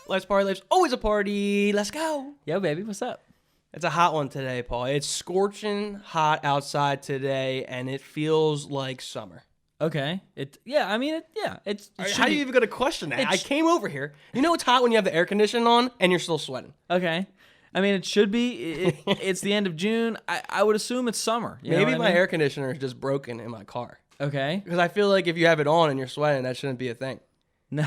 Life's party, life's always a party. Let's go. Yo, baby, what's up? It's a hot one today, Paul. It's scorching hot outside today, and it feels like summer. Okay. It's How are you even going to question that? I came over here. You know it's hot when you have the air conditioning on and you're still sweating. Okay. I mean, it should be. It's the end of June. I would assume it's summer. Maybe my air conditioner is just broken in my car. Okay. Because I feel like if you have it on and you're sweating, that shouldn't be a thing. No.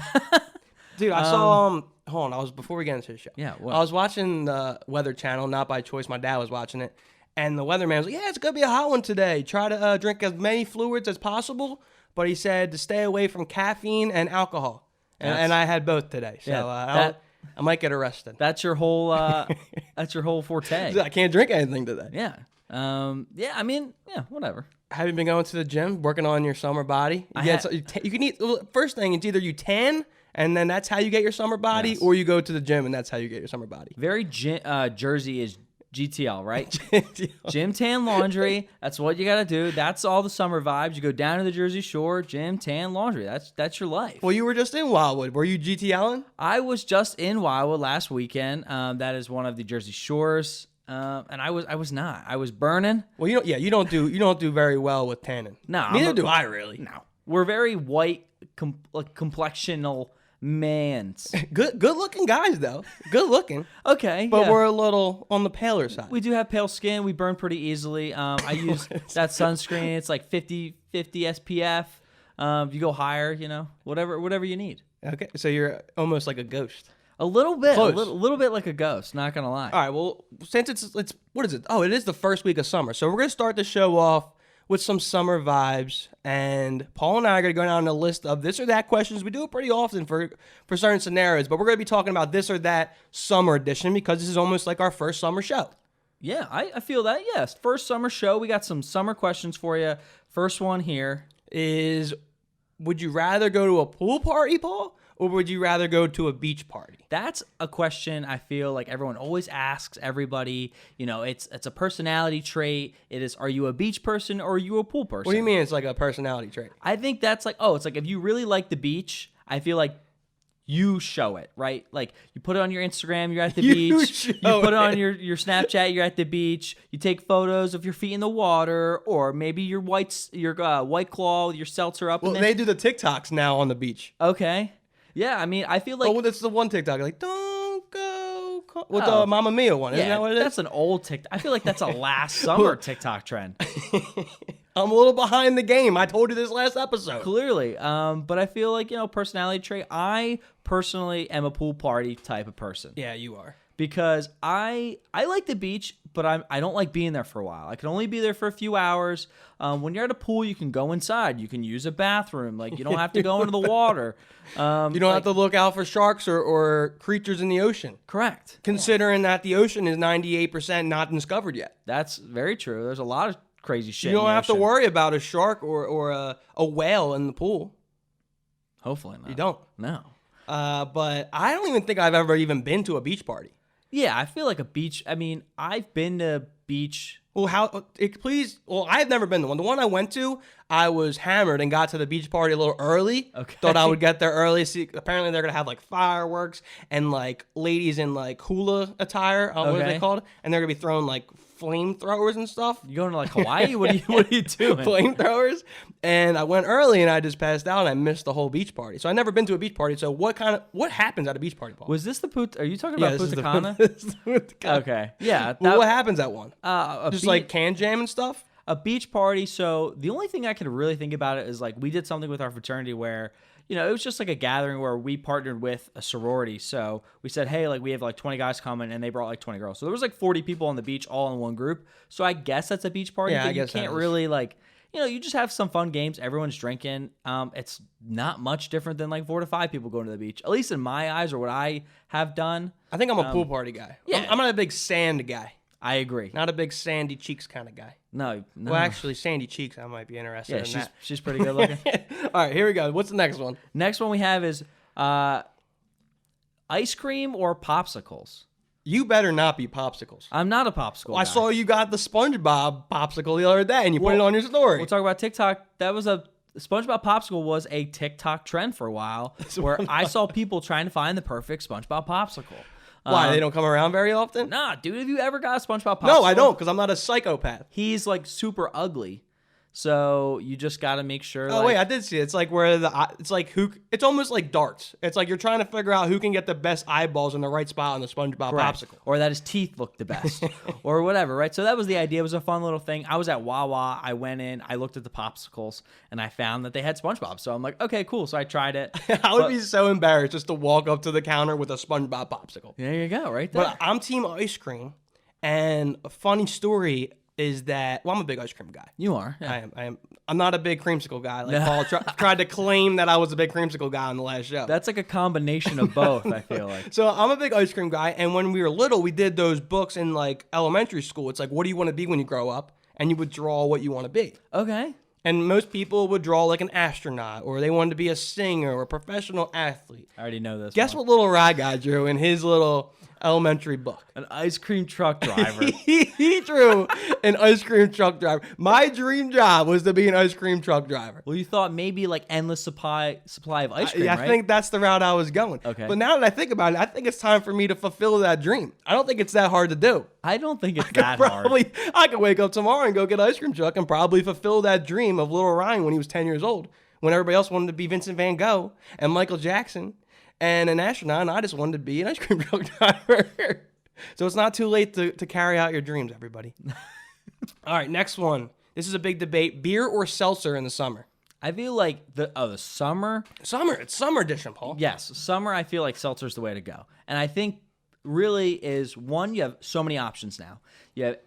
Dude, I saw hold on, before we get into the show. Yeah, what? I was watching the Weather Channel, not by choice. My dad was watching it. And the weatherman was like, yeah, it's going to be a hot one today. Try to drink as many fluids as possible. But he said to stay away from caffeine and alcohol. And I had both today. So I might get arrested. That's your whole forte. I can't drink anything today. Yeah. Whatever. Have you been going to the gym, working on your summer body? You can eat. First thing, it's either you tan, and then that's how you get your summer body, or you go to the gym, and that's how you get your summer body. Very Jersey is GTL, right? Gym, tan, laundry. That's what you got to do. That's all the summer vibes. You go down to the Jersey Shore, gym, tan, laundry. That's your life. Well, you were just in Wildwood. Were you GTLing? I was just in Wildwood last weekend. That is one of the Jersey Shores. And I was not. I was burning. Well, you don't do very well with tanning. No, neither do I really. No, we're very white, complexional mans. Good looking guys though. Good looking. Okay, but we're a little on the paler side. We do have pale skin. We burn pretty easily. I use that sunscreen. It's like 50 SPF. You go higher, whatever you need. Okay, so you're almost like a ghost. A little bit, Close. a little bit like a ghost. Not gonna lie. All right. Well, since it's what is it? Oh, it is the first week of summer, so we're gonna start the show off with some summer vibes. And Paul and I are gonna go down a list of this or that questions. We do it pretty often for certain scenarios, but we're gonna be talking about this or that summer edition because this is almost like our first summer show. Yeah, I feel that. Yes, first summer show. We got some summer questions for you. First one here is: would you rather go to a pool party, Paul? Or would you rather go to a beach party? That's a question I feel like everyone always asks everybody. It's a personality trait. It is, are you a beach person or are you a pool person? What do you mean it's like a personality trait? I think that's it's like if you really like the beach, I feel like you show it, right? Like you put it on your Instagram, you're at the beach. You put it on your Snapchat, you're at the beach. You take photos of your feet in the water, or maybe your White Claw, your Seltzer up. Well, they do the TikToks now on the beach. Okay. Yeah, I mean, I feel like... Oh, that's the one TikTok. Like, don't go... With the Mamma Mia one. Isn't that what it is? That's an old TikTok. I feel like that's a last summer TikTok trend. I'm a little behind the game. I told you this last episode. Clearly. But I feel like, personality trait. I personally am a pool party type of person. Yeah, you are. Because I like the beach, but I don't like being there for a while. I can only be there for a few hours. When you're at a pool, you can go inside. You can use a bathroom. Like, you don't have to go into the water. You don't have to look out for sharks or creatures in the ocean. Correct. Considering that the ocean is 98% not discovered yet. That's very true. There's a lot of crazy shit. You don't have to worry about a shark or a whale in the pool. Hopefully not. You don't. No. But I don't even think I've ever even been to a beach party. Yeah, I feel like a beach. I mean, I've been to beach. Well, I've never been to one. The one I went to, I was hammered and got to the beach party a little early. Okay. Thought I would get there early. See, apparently they're going to have like fireworks and like ladies in like hula attire. What are they called? And they're going to be throwing like flamethrowers and stuff. You going to like Hawaii? What are you doing? Flamethrowers. And I went early and I just passed out and I missed the whole beach party. So I've never been to a beach party. So what happens at a beach party, Paul? Was this are you talking about Punta Cana? This is the Punta Cana. Okay. Yeah. What happens at one? Just like can jam and stuff? A beach party. So the only thing I could really think about it is like we did something with our fraternity where, it was just like a gathering where we partnered with a sorority. So we said, hey, like we have like 20 guys coming and they brought like 20 girls. So there was like 40 people on the beach all in one group. So I guess that's a beach party. Yeah, but I guess you can't really like, you just have some fun games. Everyone's drinking. It's not much different than like 4 to 5 people going to the beach, at least in my eyes or what I have done. I think I'm a pool party guy. Yeah. I'm not a big sand guy. I agree. Not a big sandy cheeks kind of guy. No. Well, actually, sandy cheeks, I might be interested in that. She's pretty good looking. All right, here we go. What's the next one? Next one we have is ice cream or popsicles. You better not be popsicles. I'm not a popsicle guy. I saw you got the SpongeBob popsicle the other day, and you put it on your story. We'll talk about TikTok. That was a SpongeBob popsicle was a TikTok trend for a while, where I saw people trying to find the perfect SpongeBob popsicle. Why, they don't come around very often? Nah, dude, have you ever got a SpongeBob popsicle? No, I don't, because I'm not a psychopath. He's like super ugly. So you just got to make sure. Oh, wait, I did see it. It's like where it's like it's almost like darts. It's like you're trying to figure out who can get the best eyeballs in the right spot on the SpongeBob popsicle. Or that his teeth look the best or whatever, right? So that was the idea. It was a fun little thing. I was at Wawa. I went in, I looked at the popsicles, and I found that they had SpongeBob. So I'm like, okay, cool. So I tried it. I would be so embarrassed just to walk up to the counter with a SpongeBob popsicle. There you go, right there. But I'm team ice cream. And a funny story is that, well, I'm a big ice cream guy. You are. Yeah. I am. I'm not a big creamsicle guy. Like Paul tried to claim that I was a big creamsicle guy on the last show. That's like a combination of both, I feel like. So I'm a big ice cream guy. And when we were little, we did those books in like elementary school. It's like, what do you want to be when you grow up? And you would draw what you want to be. Okay. And most people would draw like an astronaut, or they wanted to be a singer or a professional athlete. I already know this. Guess what little Rye guy drew in his little elementary book? An ice cream truck driver. He drew an ice cream truck driver. My dream job was to be an ice cream truck driver. Well, you thought maybe like endless supply of ice cream, I right? think that's the route I was going. Okay. But now that I think about it, I think it's time for me to fulfill that dream. I don't think it's that hard to do. I don't think it's that hard. I could wake up tomorrow and go get an ice cream truck and probably fulfill that dream of little Ryan when he was 10 years old, when everybody else wanted to be Vincent Van Gogh and Michael Jackson and an astronaut, and I just wanted to be an ice cream truck driver. So it's not too late to carry out your dreams, everybody. All right, next one. This is a big debate. Beer or seltzer in the summer? I feel like the summer. Summer. It's summer edition, Paul. Yes, summer. I feel like seltzer's the way to go, and I think really is one. You have so many options now.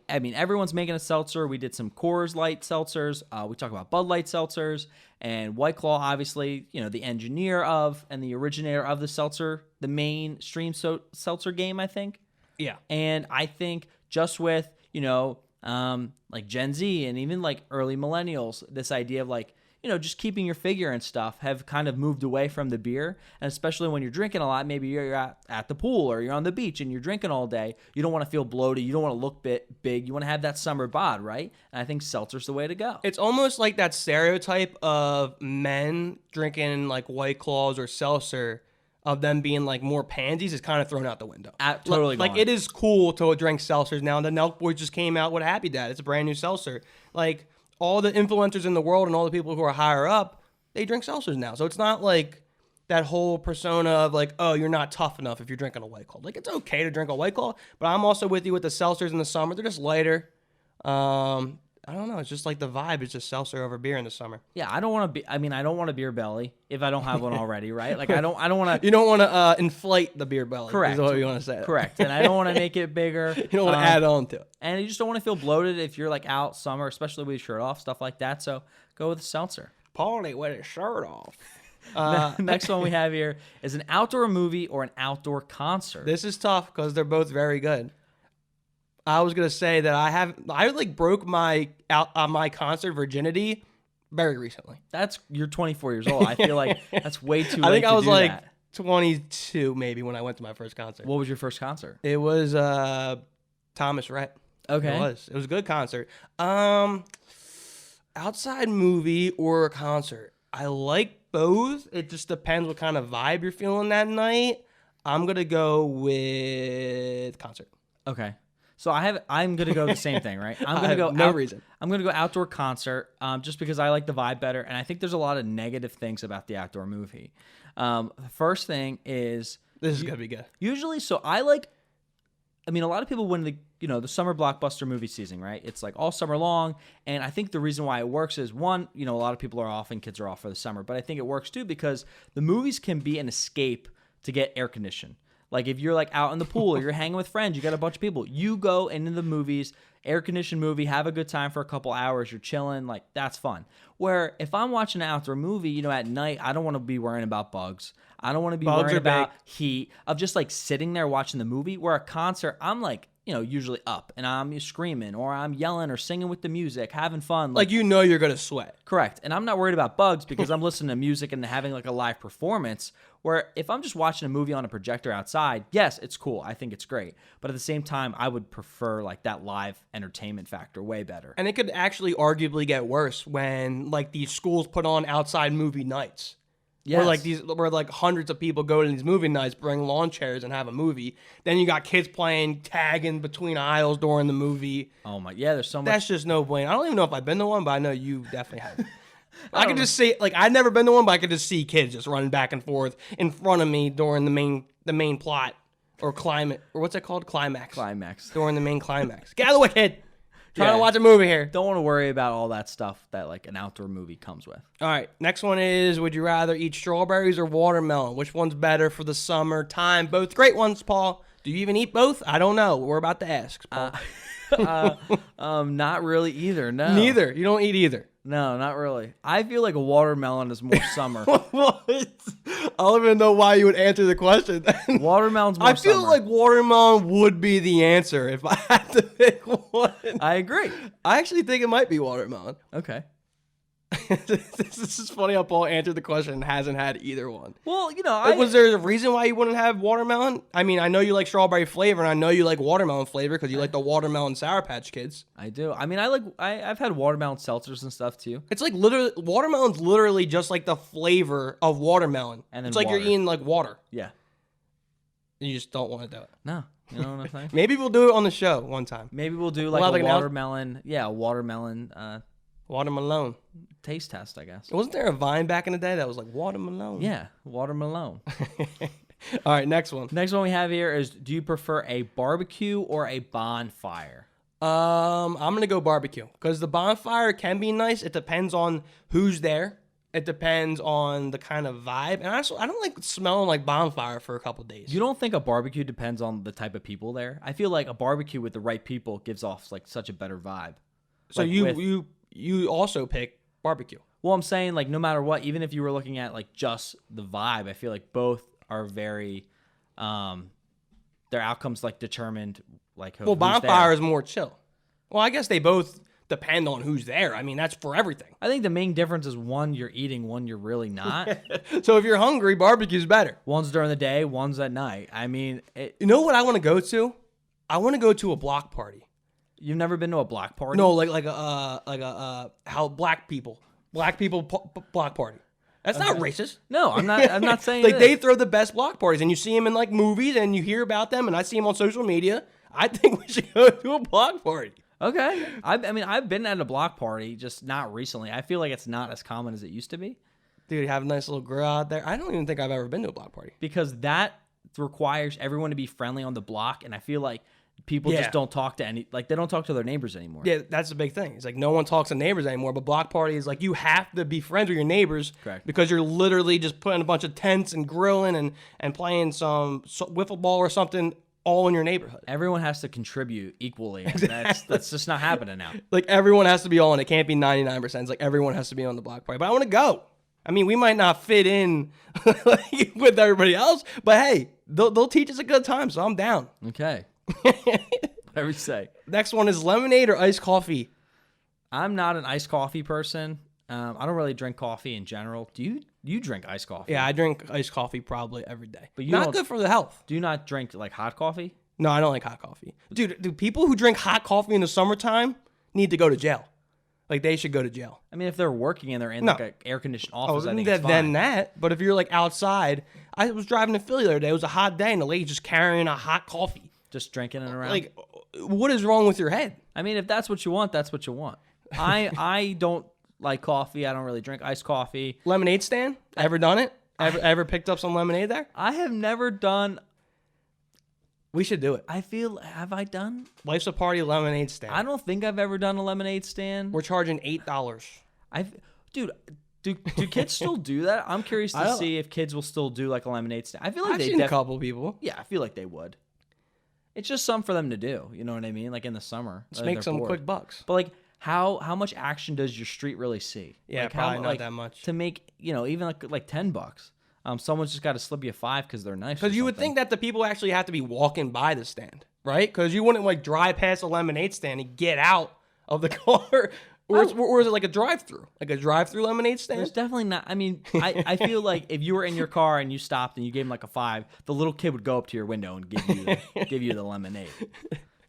Everyone's making a seltzer. We did some Coors Light seltzers. We talk about Bud Light seltzers and White Claw. Obviously, the engineer of and the originator of the seltzer, the mainstream seltzer game, I think. Yeah. And I think just with like Gen Z and even like early millennials, this idea of like, just keeping your figure and stuff have kind of moved away from the beer. And especially when you're drinking a lot, maybe you're at the pool or you're on the beach and you're drinking all day. You don't want to feel bloated. You don't want to look big. You want to have that summer bod, right? And I think seltzer's the way to go. It's almost like that stereotype of men drinking like White Claws or seltzer, of them being like more pansies, is kind of thrown out the window. Totally like gone. It is cool to drink seltzers now. The Nelk Boys just came out with Happy Dad. It's a brand new seltzer. Like, all the influencers in the world and all the people who are higher up, they drink seltzers now. So it's not like that whole persona of like, oh, you're not tough enough if you're drinking a White Claw. Like, it's okay to drink a White Claw, but I'm also with you with the seltzers in the summer. They're just lighter. I don't know. It's just like the vibe is just seltzer over beer in the summer. Yeah, I don't want to be. I don't want a beer belly if I don't have one already, right? Like I don't want to. You don't want to inflate the beer belly. Correct. Is what you want to say. Correct. And I don't want to make it bigger. You don't want to add on to it. And you just don't want to feel bloated if you're like out summer, especially with your shirt off, stuff like that. So go with the seltzer. Paulie with his shirt off. Next one we have here is an outdoor movie or an outdoor concert. This is tough because they're both very good. I was gonna say that I like broke my concert virginity very recently. You're 24 years old. I feel like that's way too late. I think I was like that. 22 maybe when I went to my first concert. What was your first concert? It was Thomas Rhett. Okay. It was a good concert. Outside movie or a concert. I like both. It just depends what kind of vibe you're feeling that night. I'm gonna go with concert. Okay. So I'm gonna go the same thing, right? I'm gonna go reason. I'm gonna go outdoor concert, just because I like the vibe better, and I think there's a lot of negative things about the outdoor movie. The first thing is this is gonna be good. Usually, so I like. I mean, a lot of people win the summer blockbuster movie season, right? It's like all summer long, and I think the reason why it works is one, a lot of people are off and kids are off for the summer, but I think it works too because the movies can be an escape to get air conditioned. Like if you're like out in the pool or you're hanging with friends, you got a bunch of people, you go into the movies, air conditioned movie, have a good time for a couple hours, you're chilling, like that's fun. Where if I'm watching an outdoor movie, at night, I don't want to be worrying about bugs. I don't want to be worrying about heat of just like sitting there watching the movie. Where a concert, I'm like, usually up and I'm screaming or I'm yelling or singing with the music, having fun. Like you're going to sweat. Correct. And I'm not worried about bugs because I'm listening to music and having like a live performance. Where if I'm just watching a movie on a projector outside, yes, it's cool. I think it's great. But at the same time, I would prefer like that live entertainment factor way better. And it could actually arguably get worse when like these schools put on outside movie nights. Yes. Where like hundreds of people go to these movie nights, bring lawn chairs and have a movie. Then you got kids playing tag in between aisles during the movie. Oh my, yeah, there's so much. That's just no blame. I don't even know if I've been to one, but I know you definitely have. I could just see, like, I've never been to one, but I could just see kids just running back and forth in front of me during the main plot or climate, or what's it called? Climax. During the main climax. Get out of the way, kid. Trying to watch a movie here. Don't want to worry about all that stuff that like an outdoor movie comes with. All right, next one is, would you rather eat strawberries or watermelon? Which one's better for the summer time? Both great ones, Paul. Do you even eat both? I don't know. We're about to ask, Paul. Not really either. No. Neither. You don't eat either. No, not really. I feel like a watermelon is more summer. I don't even know why you would answer the question. Watermelon's more I feel summer. like watermelon would be the answer if I had to pick one. I agree. I actually think it might be watermelon. Okay. This is funny how Paul answered the question and hasn't had either one. Well, you know, Was there a reason why you wouldn't have watermelon? I mean, I know you like strawberry flavor, and I know you like watermelon flavor because you like the watermelon Sour Patch Kids. I do. I mean, I've had watermelon seltzers and stuff too. It's like literally, watermelon's literally just like the flavor of watermelon. And then it's like water. you're eating like water. Yeah. You just don't want to do it. No. You know what I'm saying? Maybe we'll do it on the show one time. Maybe we'll do like We'll have, a like, watermelon. Yeah, a watermelon Watermelon. taste test, I guess. Wasn't there a Vine back in the day that was like watermelon? Yeah, watermelon. All right, next one. Next one we have here is, do you prefer a barbecue or a bonfire? I'm gonna go barbecue because the bonfire can be nice. It depends on who's there. It depends on the kind of vibe, and also I don't like smelling like bonfire for a couple days. You don't think a barbecue depends on the type of people there? I feel like a barbecue with the right people gives off like such a better vibe. So Like you also pick barbecue. Well, I'm saying like no matter what, even if you were looking at like just the vibe, I feel like both are very, their outcomes like determined like who's bonfire there. is more chill. Well, I guess they both depend on who's there. I mean, that's for everything. I think the main difference is one you're eating, one you're really not. So if you're hungry, barbecue's better. One's during the day, one's at night. I mean, You know what I want to go to? I want to go to a block party. You've never been to a block party? No, like a how black people block party. That's not racist. No, I'm not saying Like it they is. throw the best block parties, and you see them in like movies, and you hear about them, and I see them on social media. I think we should go to a block party. Okay. I mean, I've been at a block party, just not recently. I feel like it's not as common as it used to be. Dude, you have a nice little grill out there. I don't even think I've ever been to a block party. Because that requires everyone to be friendly on the block, and I feel like people just don't talk to they don't talk to their neighbors anymore. Yeah, that's the big thing. It's like no one talks to neighbors anymore, but block party is like you have to be friends with your neighbors. Correct. Because you're literally just putting a bunch of tents and grilling and playing some wiffle ball or something all in your neighborhood. Everyone has to contribute equally, and that's just not happening now. Like everyone has to be on. It can't be 99%. It's like everyone has to be on the block party. But I want to go. I mean, we might not fit in with everybody else, but hey, they'll teach us a good time, so I'm down. Okay. Whatever you say. Next one is lemonade or iced coffee. I'm not an iced coffee person. I don't really drink coffee in general. Do you drink iced coffee? Yeah, I drink iced coffee probably every day. But you not don't- good for the health. Do you not drink like hot coffee? No, I don't like hot coffee. Dude, people who drink hot coffee in the summertime need to go to jail. Like, they should go to jail. I mean, if they're working and they're in like an air-conditioned office, I think it's fine. Then that. But if you're, like, outside, I was driving to Philly the other day. It was a hot day, and the lady's just carrying a hot coffee. Just drinking it around. Like, what is wrong with your head? I mean, if that's what you want, that's what you want. I don't like coffee. I don't really drink iced coffee. Lemonade stand? Ever done it? Ever picked up some lemonade there? I have never done. We should do it. Have I done? Life's a Party lemonade stand. I don't think I've ever done a lemonade stand. We're charging $8. Dude, do kids still do that? I'm curious to see if kids will still do like a lemonade stand. I feel like I've seen a couple people. Yeah, I feel like they would. It's just something for them to do. You know what I mean? Like in the summer. Just make some quick bucks. But like, how much action does your street really see? Yeah, like, probably not that much. To make, even like $10. Someone's just got to slip you $5 because they're nice. Because you would think that the people actually have to be walking by the stand, right? Because you wouldn't like drive past a lemonade stand and get out of the car Or is it like a drive-through? Like a drive-through lemonade stand? There's definitely not. I mean, I feel like if you were in your car and you stopped and you gave him like a 5, the little kid would go up to your window and give you the lemonade.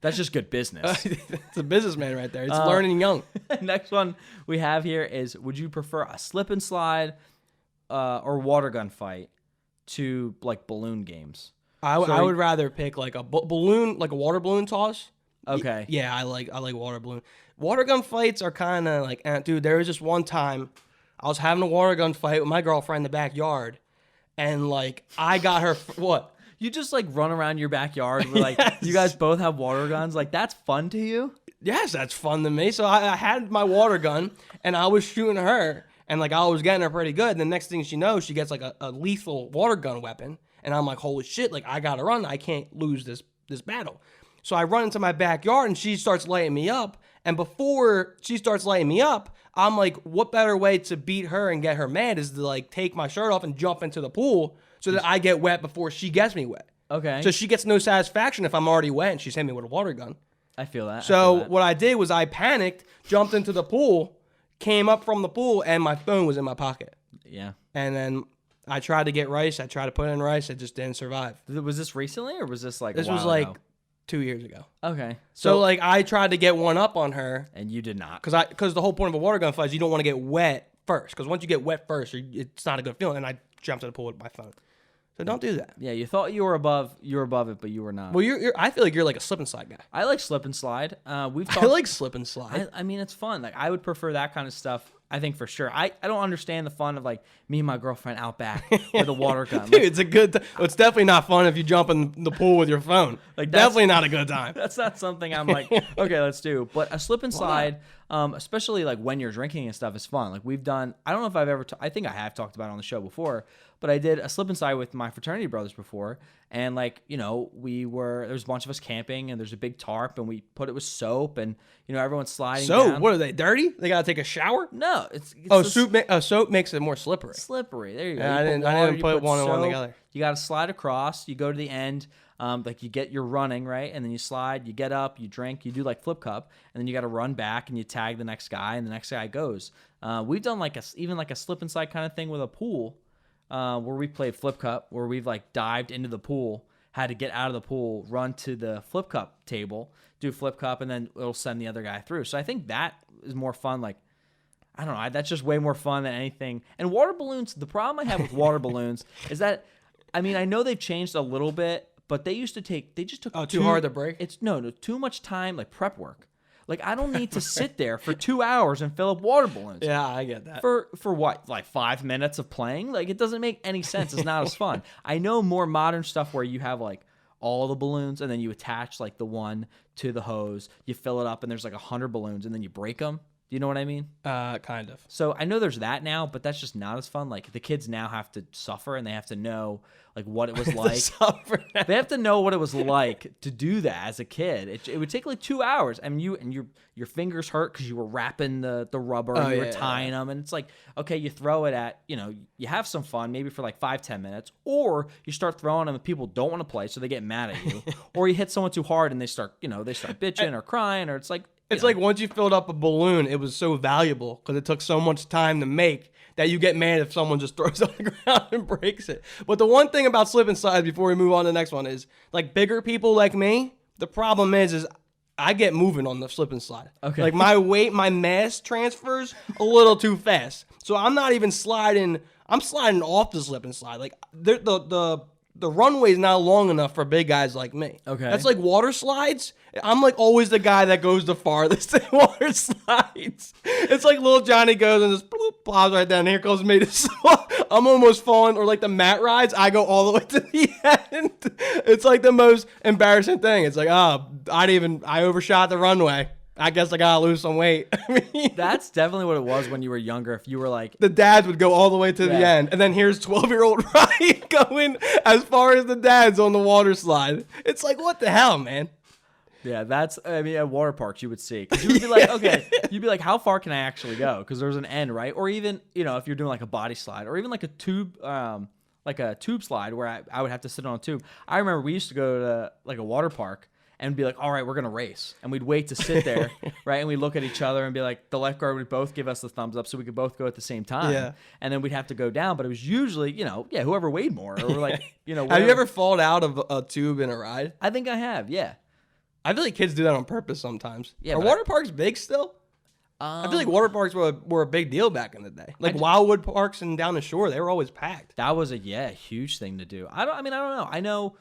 That's just good business. It's a businessman right there. It's learning young. Next one we have here is: would you prefer a slip and slide or water gun fight to like balloon games? I would rather pick like a balloon, like a water balloon toss. Okay. Yeah, I like water balloon. Water gun fights are kind of like, dude. There was just one time I was having a water gun fight with my girlfriend in the backyard, and like I got her what? You just like run around your backyard with like you guys both have water guns. Like that's fun to you? Yes, that's fun to me. So I had my water gun and I was shooting her, and like I was getting her pretty good. And the next thing she knows, she gets like a lethal water gun weapon, and I'm like, holy shit! Like I gotta run. I can't lose this battle. So I run into my backyard and she starts lighting me up. And before she starts lighting me up, I'm like, what better way to beat her and get her mad is to like take my shirt off and jump into the pool so that I get wet before she gets me wet. Okay. So she gets no satisfaction if I'm already wet and she's hitting me with a water gun. I feel that. So what I did was I panicked, jumped into the pool, came up from the pool, and my phone was in my pocket. Yeah. And then I tried to get rice. I tried to put in rice. It just didn't survive. Was this recently or was this like This a while was like ago? 2 years ago. Okay. So like I tried to get one up on her. And you did not. Because the whole point of a water gun fight is you don't want to get wet first. Because once you get wet first, it's not a good feeling. And I jumped in the pool with my phone. So don't do that. Yeah, you thought you were above it, but you were not. Well, I feel like you're like a slip and slide guy. I like slip and slide. We've I like slip and slide. I mean, it's fun. Like I would prefer that kind of stuff. I think for sure. I don't understand the fun of like me and my girlfriend out back with a water gun. Dude, it's a good. It's definitely not fun if you jump in the pool with your phone. Like definitely not a good time. That's not something I'm like, okay, let's do. But a slip and slide, especially like when you're drinking and stuff, is fun. Like we've done. I don't know if I've ever. I think I have talked about it on the show before. But I did a slip and slide with my fraternity brothers before, and like there's a bunch of us camping, and there's a big tarp, and we put it with soap, and everyone's sliding. Soap? Down. What are they? Dirty? They gotta take a shower? No, it's soap makes it more slippery. Slippery. There you go. Yeah, I didn't put one and one together. You got to slide across. You go to the end. Like you get your running right, and then you slide. You get up. You drink. You do like flip cup, and then you got to run back and you tag the next guy, and the next guy goes. We've done even like a slip and slide kind of thing with a pool. Where we played flip cup, where we've like dived into the pool, had to get out of the pool, run to the flip cup table, do flip cup, and then it'll send the other guy through. So I think that is more fun. Like, I don't know, that's just way more fun than anything. And water balloons, the problem I have with water balloons is that, I mean, I know they've changed a little bit, but they just took too hard to break? It's no, too much time, like prep work. Like, I don't need to sit there for 2 hours and fill up water balloons. Yeah, I get that. For what? Like 5 minutes of playing? Like, it doesn't make any sense. It's not as fun. I know more modern stuff where you have, like, all the balloons, and then you attach, like, the one to the hose. You fill it up, and there's, like, 100 balloons, and then you break them. Do you know what I mean? Kind of. So I know there's that now, but that's just not as fun. Like, the kids now have to suffer, and they have to know, like, what it was like. They have to know what it was like to do that as a kid. It would take like 2 hours. I mean, your fingers hurt because you were wrapping the rubber and you were tying them. And it's like, okay, you throw it at, you have some fun maybe for like 5-10 minutes, or you start throwing them and people don't want to play, so they get mad at you, or you hit someone too hard and they start bitching or crying, or it's like. It's like once you filled up a balloon, it was so valuable because it took so much time to make that you get mad if someone just throws it on the ground and breaks it. But the one thing about slip and slide before we move on to the next one is, like, bigger people like me, the problem is I get moving on the slip and slide. Okay. Like my mass transfers a little too fast. So I'm not even sliding. I'm sliding off the slip and slide. Like the runway is not long enough for big guys like me. Okay. That's like water slides. I'm like always the guy that goes the farthest in water slides. It's like little Johnny goes and just bloop, plows right down. Here goes me. I'm almost falling. Or like the mat rides, I go all the way to the end. It's like the most embarrassing thing. It's like, I overshot the runway. I guess I gotta lose some weight. I mean, that's definitely what it was when you were younger. If you were like, the dads would go all the way to the end, and then here's 12-year-old Ryan going as far as the dads on the water slide. It's like, what the hell, man? Yeah, at water parks you would see. 'Cause you would be like, okay, you'd be like, how far can I actually go? Because there's an end, right? Or even, if you're doing like a body slide, or even like a tube slide where I would have to sit on a tube. I remember we used to go to like a water park, and be like, all right, we're going to race. And we'd wait to sit there, right? And we'd look at each other and be like, the lifeguard would both give us the thumbs up so we could both go at the same time. Yeah. And then we'd have to go down. But it was usually, whoever weighed more. Or like, Have you ever fallen out of a tube in a ride? I think I have, yeah. I feel like kids do that on purpose sometimes. Yeah, Are water parks big still? I feel like water parks were a big deal back in the day. Like Wildwood parks and down the shore, they were always packed. That was a huge thing to do. I don't know.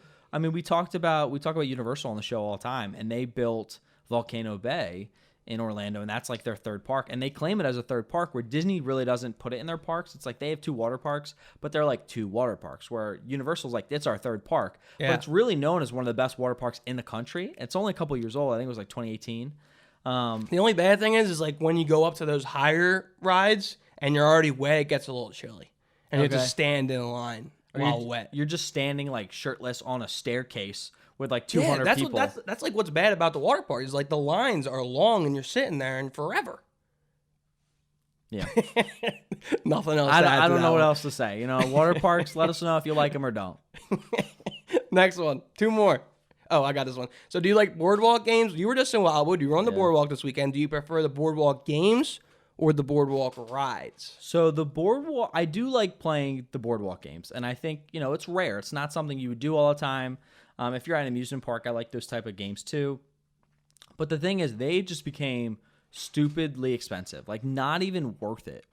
We talk about Universal on the show all the time, and they built Volcano Bay in Orlando, and that's like their third park. And they claim it as a third park, where Disney really doesn't put it in their parks. It's like they have 2 water parks, but they're like 2 water parks, where Universal's like, it's our third park. Yeah. But it's really known as one of the best water parks in the country. It's only a couple years old. I think it was like 2018. The only bad thing is like when you go up to those higher rides and you're already wet, it gets a little chilly. And you have to stand in a line while wet. You're just standing like shirtless on a staircase with like 200 people. That's like what's bad about the water park is like the lines are long and you're sitting there and forever. Yeah. Nothing else. I don't know what else to say. Water parks, let us know if you like them or don't. Next one. 2 more. Oh, I got this one. So do you like Boardwalk Games? You were just in Wildwood. You were on the Boardwalk this weekend. Do you prefer the Boardwalk Games or the Boardwalk Rides? So the Boardwalk, I do like playing the Boardwalk Games. And I think, it's rare. It's not something you would do all the time. If you're at an amusement park, I like those type of games too. But the thing is, they just became stupidly expensive. Like, not even worth it.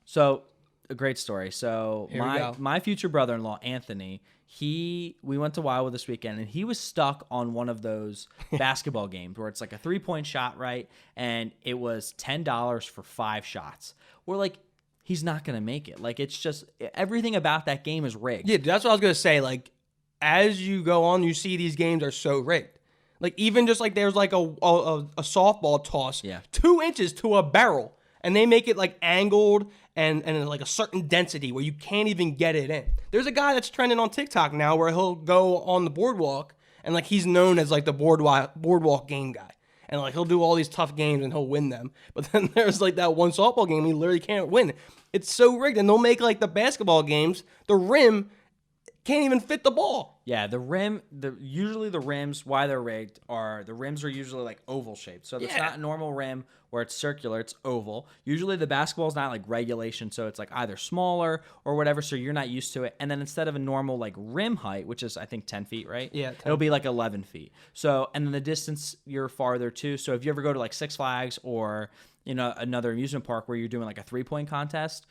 So a great story. So my future brother-in-law, Anthony, we went to Wildwood this weekend, and he was stuck on one of those basketball games where it's like a 3-point shot, right? And it was $10 for 5 shots. We're like, he's not going to make it. Like, it's just everything about that game is rigged. Yeah, that's what I was going to say. Like, as you go on, you see these games are so rigged. Like, even just like there's like a softball toss, 2 inches to a barrel. And they make it like angled and like a certain density where you can't even get it in. There's a guy that's trending on TikTok now where he'll go on the boardwalk and like he's known as like the boardwalk game guy. And like he'll do all these tough games and he'll win them. But then there's like that one softball game he literally can't win. It's so rigged. And they'll make like the basketball games, the rim can't even fit the ball. Yeah, the rim, usually the rims, why they're rigged are, the rims are usually like oval shaped. So it's not a normal rim where it's circular, it's oval. Usually the basketball is not like regulation, so it's like either smaller or whatever, so you're not used to it. And then instead of a normal like rim height, which is I think 10 feet, right? Yeah. 10. It'll be like 11 feet. So, and then the distance you're farther too. So if you ever go to like Six Flags or another amusement park where you're doing like a 3-point contest,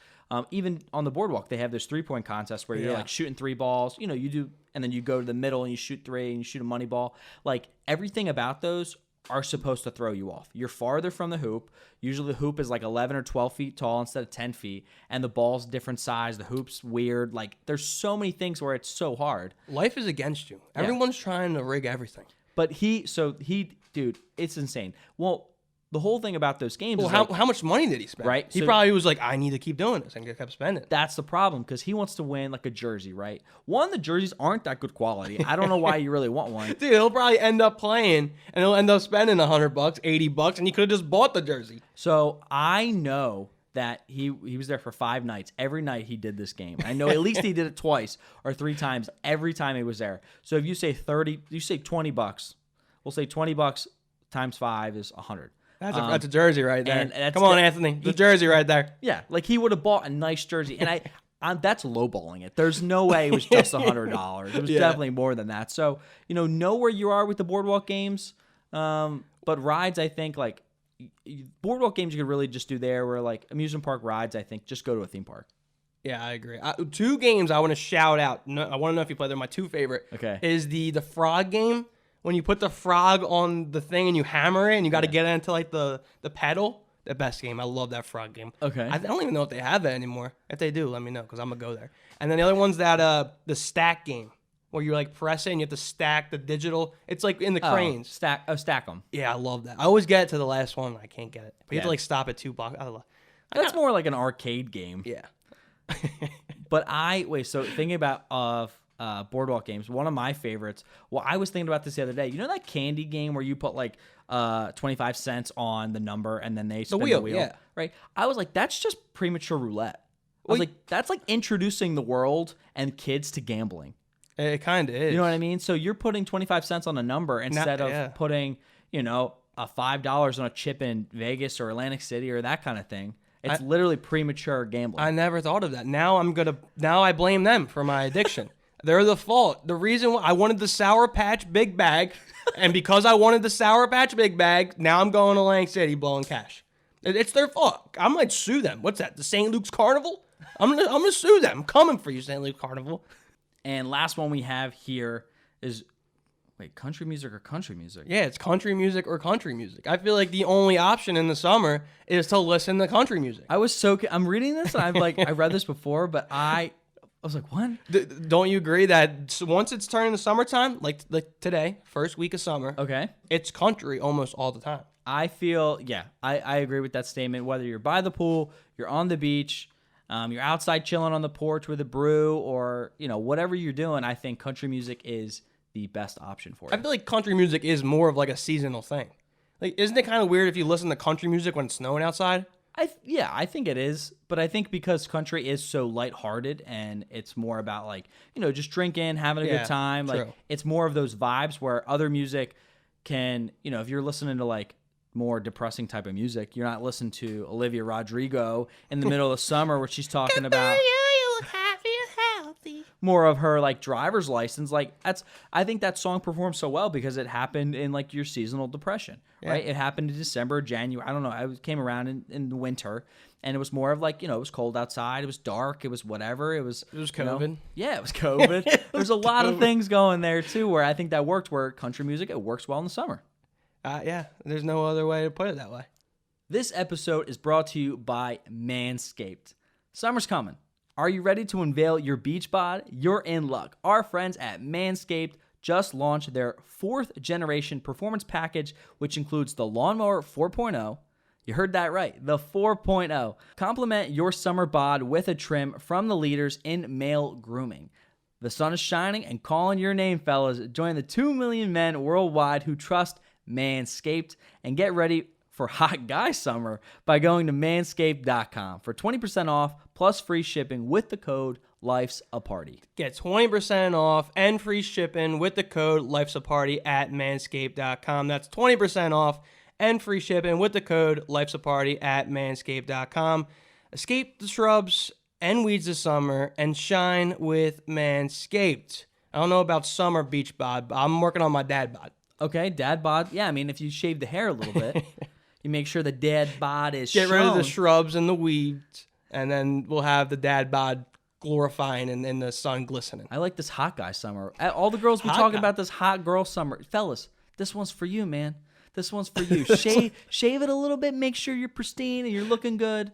even on the boardwalk, they have this 3-point contest where you're like shooting 3 balls. You do, and then you go to the middle and you shoot 3 and you shoot a money ball. Like everything about those are supposed to throw you off. You're farther from the hoop. Usually the hoop is like 11 or 12 feet tall instead of 10 feet, and the ball's different size. The hoop's weird. Like there's so many things where it's so hard. Life is against you. Everyone's trying to rig everything. But dude, it's insane. Well, the whole thing about those games is how much money did he spend? Right? He probably was like, I need to keep doing this, and kept spending. That's the problem, because he wants to win like a jersey, right? One, the jerseys aren't that good quality. I don't know why you really want one. Dude, he'll probably end up playing, and he'll end up spending $100, $80, and he could have just bought the jersey. So I know that he was there for 5 nights. Every night he did this game. I know at least he did it twice or 3 times every time he was there. So if you say $20, we'll say $20 times 5 is 100. That's a jersey right there. And come on, Anthony. The jersey right there. Yeah, like he would have bought a nice jersey. And that's lowballing it. There's no way it was just $100. It was definitely more than that. So, know where you are with the boardwalk games. But rides, I think, like, boardwalk games you could really just do there, where, like, amusement park rides, I think, just go to a theme park. Yeah, I agree. 2 games I want to shout out. I want to know if you play them. My 2 favorite is the frog game. When you put the frog on the thing and you hammer it and you got to get it into like the pedal. The best game. I love that frog game. Okay. I don't even know if they have that anymore. If they do, let me know, because I'm going to go there. And then the other one's that the stack game where you like press it and you have to stack the digital. It's like in the cranes. Stack them. Yeah, I love that. I always get it to the last one. I can't get it. But you have to like stop at $2. I love That's more like an arcade game. Yeah. But so thinking about boardwalk games, one of my favorites. Well, I was thinking about this the other day. You know that candy game where you put like 25 cents on the number and then they spin the wheel? Yeah. Right? I was like, that's just premature roulette. I was like, that's like introducing the world and kids to gambling. It kind of is. You know what I mean? So you're putting 25 cents on a number instead of putting, a $5 on a chip in Vegas or Atlantic City or that kind of thing. It's literally premature gambling. I never thought of that. Now I blame them for my addiction. They're the fault. The reason why I wanted the Sour Patch Big Bag, and because I wanted the Sour Patch Big Bag, now I'm going to Atlantic City blowing cash. It's their fault. I might sue them. What's that? The St. Luke's Carnival? I'm gonna sue them. I'm coming for you, St. Luke's Carnival. And last one we have here is, country music or country music? Yeah, it's country music or country music. I feel like the only option in the summer is to listen to country music. I'm reading this and I read this before, but I was like, what? Don't you agree that once it's turning to summertime, like today, first week of summer, okay, it's country almost all the time. I feel, I agree with that statement. Whether you're by the pool, you're on the beach, you're outside chilling on the porch with a brew, or, whatever you're doing, I think country music is the best option for you. I feel like country music is more of like a seasonal thing. Like, isn't it kind of weird if you listen to country music when it's snowing outside? I think it is, but I think because country is so lighthearted and it's more about just drinking, having a good time. True. It's more of those vibes where other music can, if you're listening to more depressing type of music, you're not listening to Olivia Rodrigo in the middle of summer where she's talking about you look happy and healthy. More of her driver's license. I think that song performed so well because it happened in your seasonal depression, right? It happened in December, January. I don't know. It came around in the winter, and it was more of it was cold outside. It was dark. It was whatever. It was COVID. It was COVID. There's a lot of things going there too where I think that worked. Where country music, it works well in the summer. There's no other way to put it that way. This episode is brought to you by Manscaped. Summer's coming. Are you ready to unveil your beach bod? You're in luck. Our friends at Manscaped just launched their 4th generation performance package, which includes the Lawnmower 4.0. You heard that right, the 4.0. Complement your summer bod with a trim from the leaders in male grooming. The sun is shining and calling your name, fellas. Join the 2 million men worldwide who trust Manscaped and get ready for hot guy summer by going to manscaped.com for 20% off plus free shipping with the code Life's a Party. Get 20% off and free shipping with the code Life's a Party at manscaped.com. That's 20% off and free shipping with the code Life's a Party at manscaped.com. Escape the shrubs and weeds this summer and shine with Manscaped. I don't know about summer beach bod, but I'm working on my dad bod. Okay, dad bod. Yeah, I mean, if you shave the hair a little bit, you make sure the dad bod is Get rid of the shown. shrubs and the weeds, and then we'll have the dad bod glorifying and in the sun glistening. I like this hot guy summer. All the girls be talking about this hot girl summer. Fellas, this one's for you, man. This one's for you. Shave it a little bit. Make sure you're pristine and you're looking good,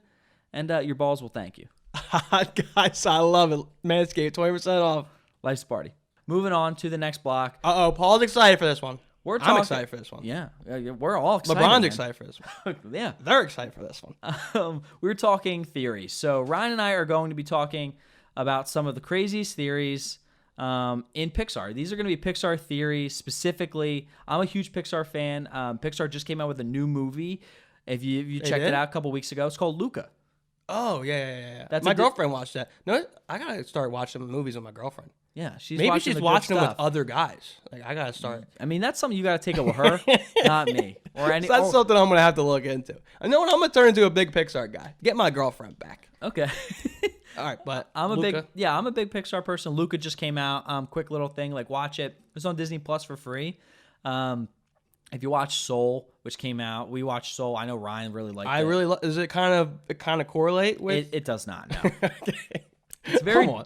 and your balls will thank you. Hot guys, I love it. Manscaped, 20% off. Life's Party. Moving on to the next block. Paul's excited for this one. I'm excited for this one. Yeah, we're all excited. LeBron's man. excited for this one. Yeah. They're excited for this one. We're talking theories. So Ryan and I are going to be talking about some of the craziest theories in Pixar. These are going to be Pixar theories specifically. I'm a huge Pixar fan. Pixar just came out with a new movie. If you checked it out a couple weeks ago, it's called Luca. Oh, yeah. That's my girlfriend watched that. No, I got to start watching movies with my girlfriend. Yeah, she's Maybe watching she's watching them with other guys. I got to start. I mean, that's something you got to take up with her, not me. Or any. So that's something I'm going to have to look into. I know what I'm going to turn into a big Pixar guy. Get my girlfriend back. Okay. All right, but I'm a Luca. big Pixar person. Luca just came out. Quick little thing, watch it. It's on Disney Plus for free. If you watch Soul, which came out, we watched Soul. I know Ryan really liked it. Is it kind of correlate with? It does not. No. Okay.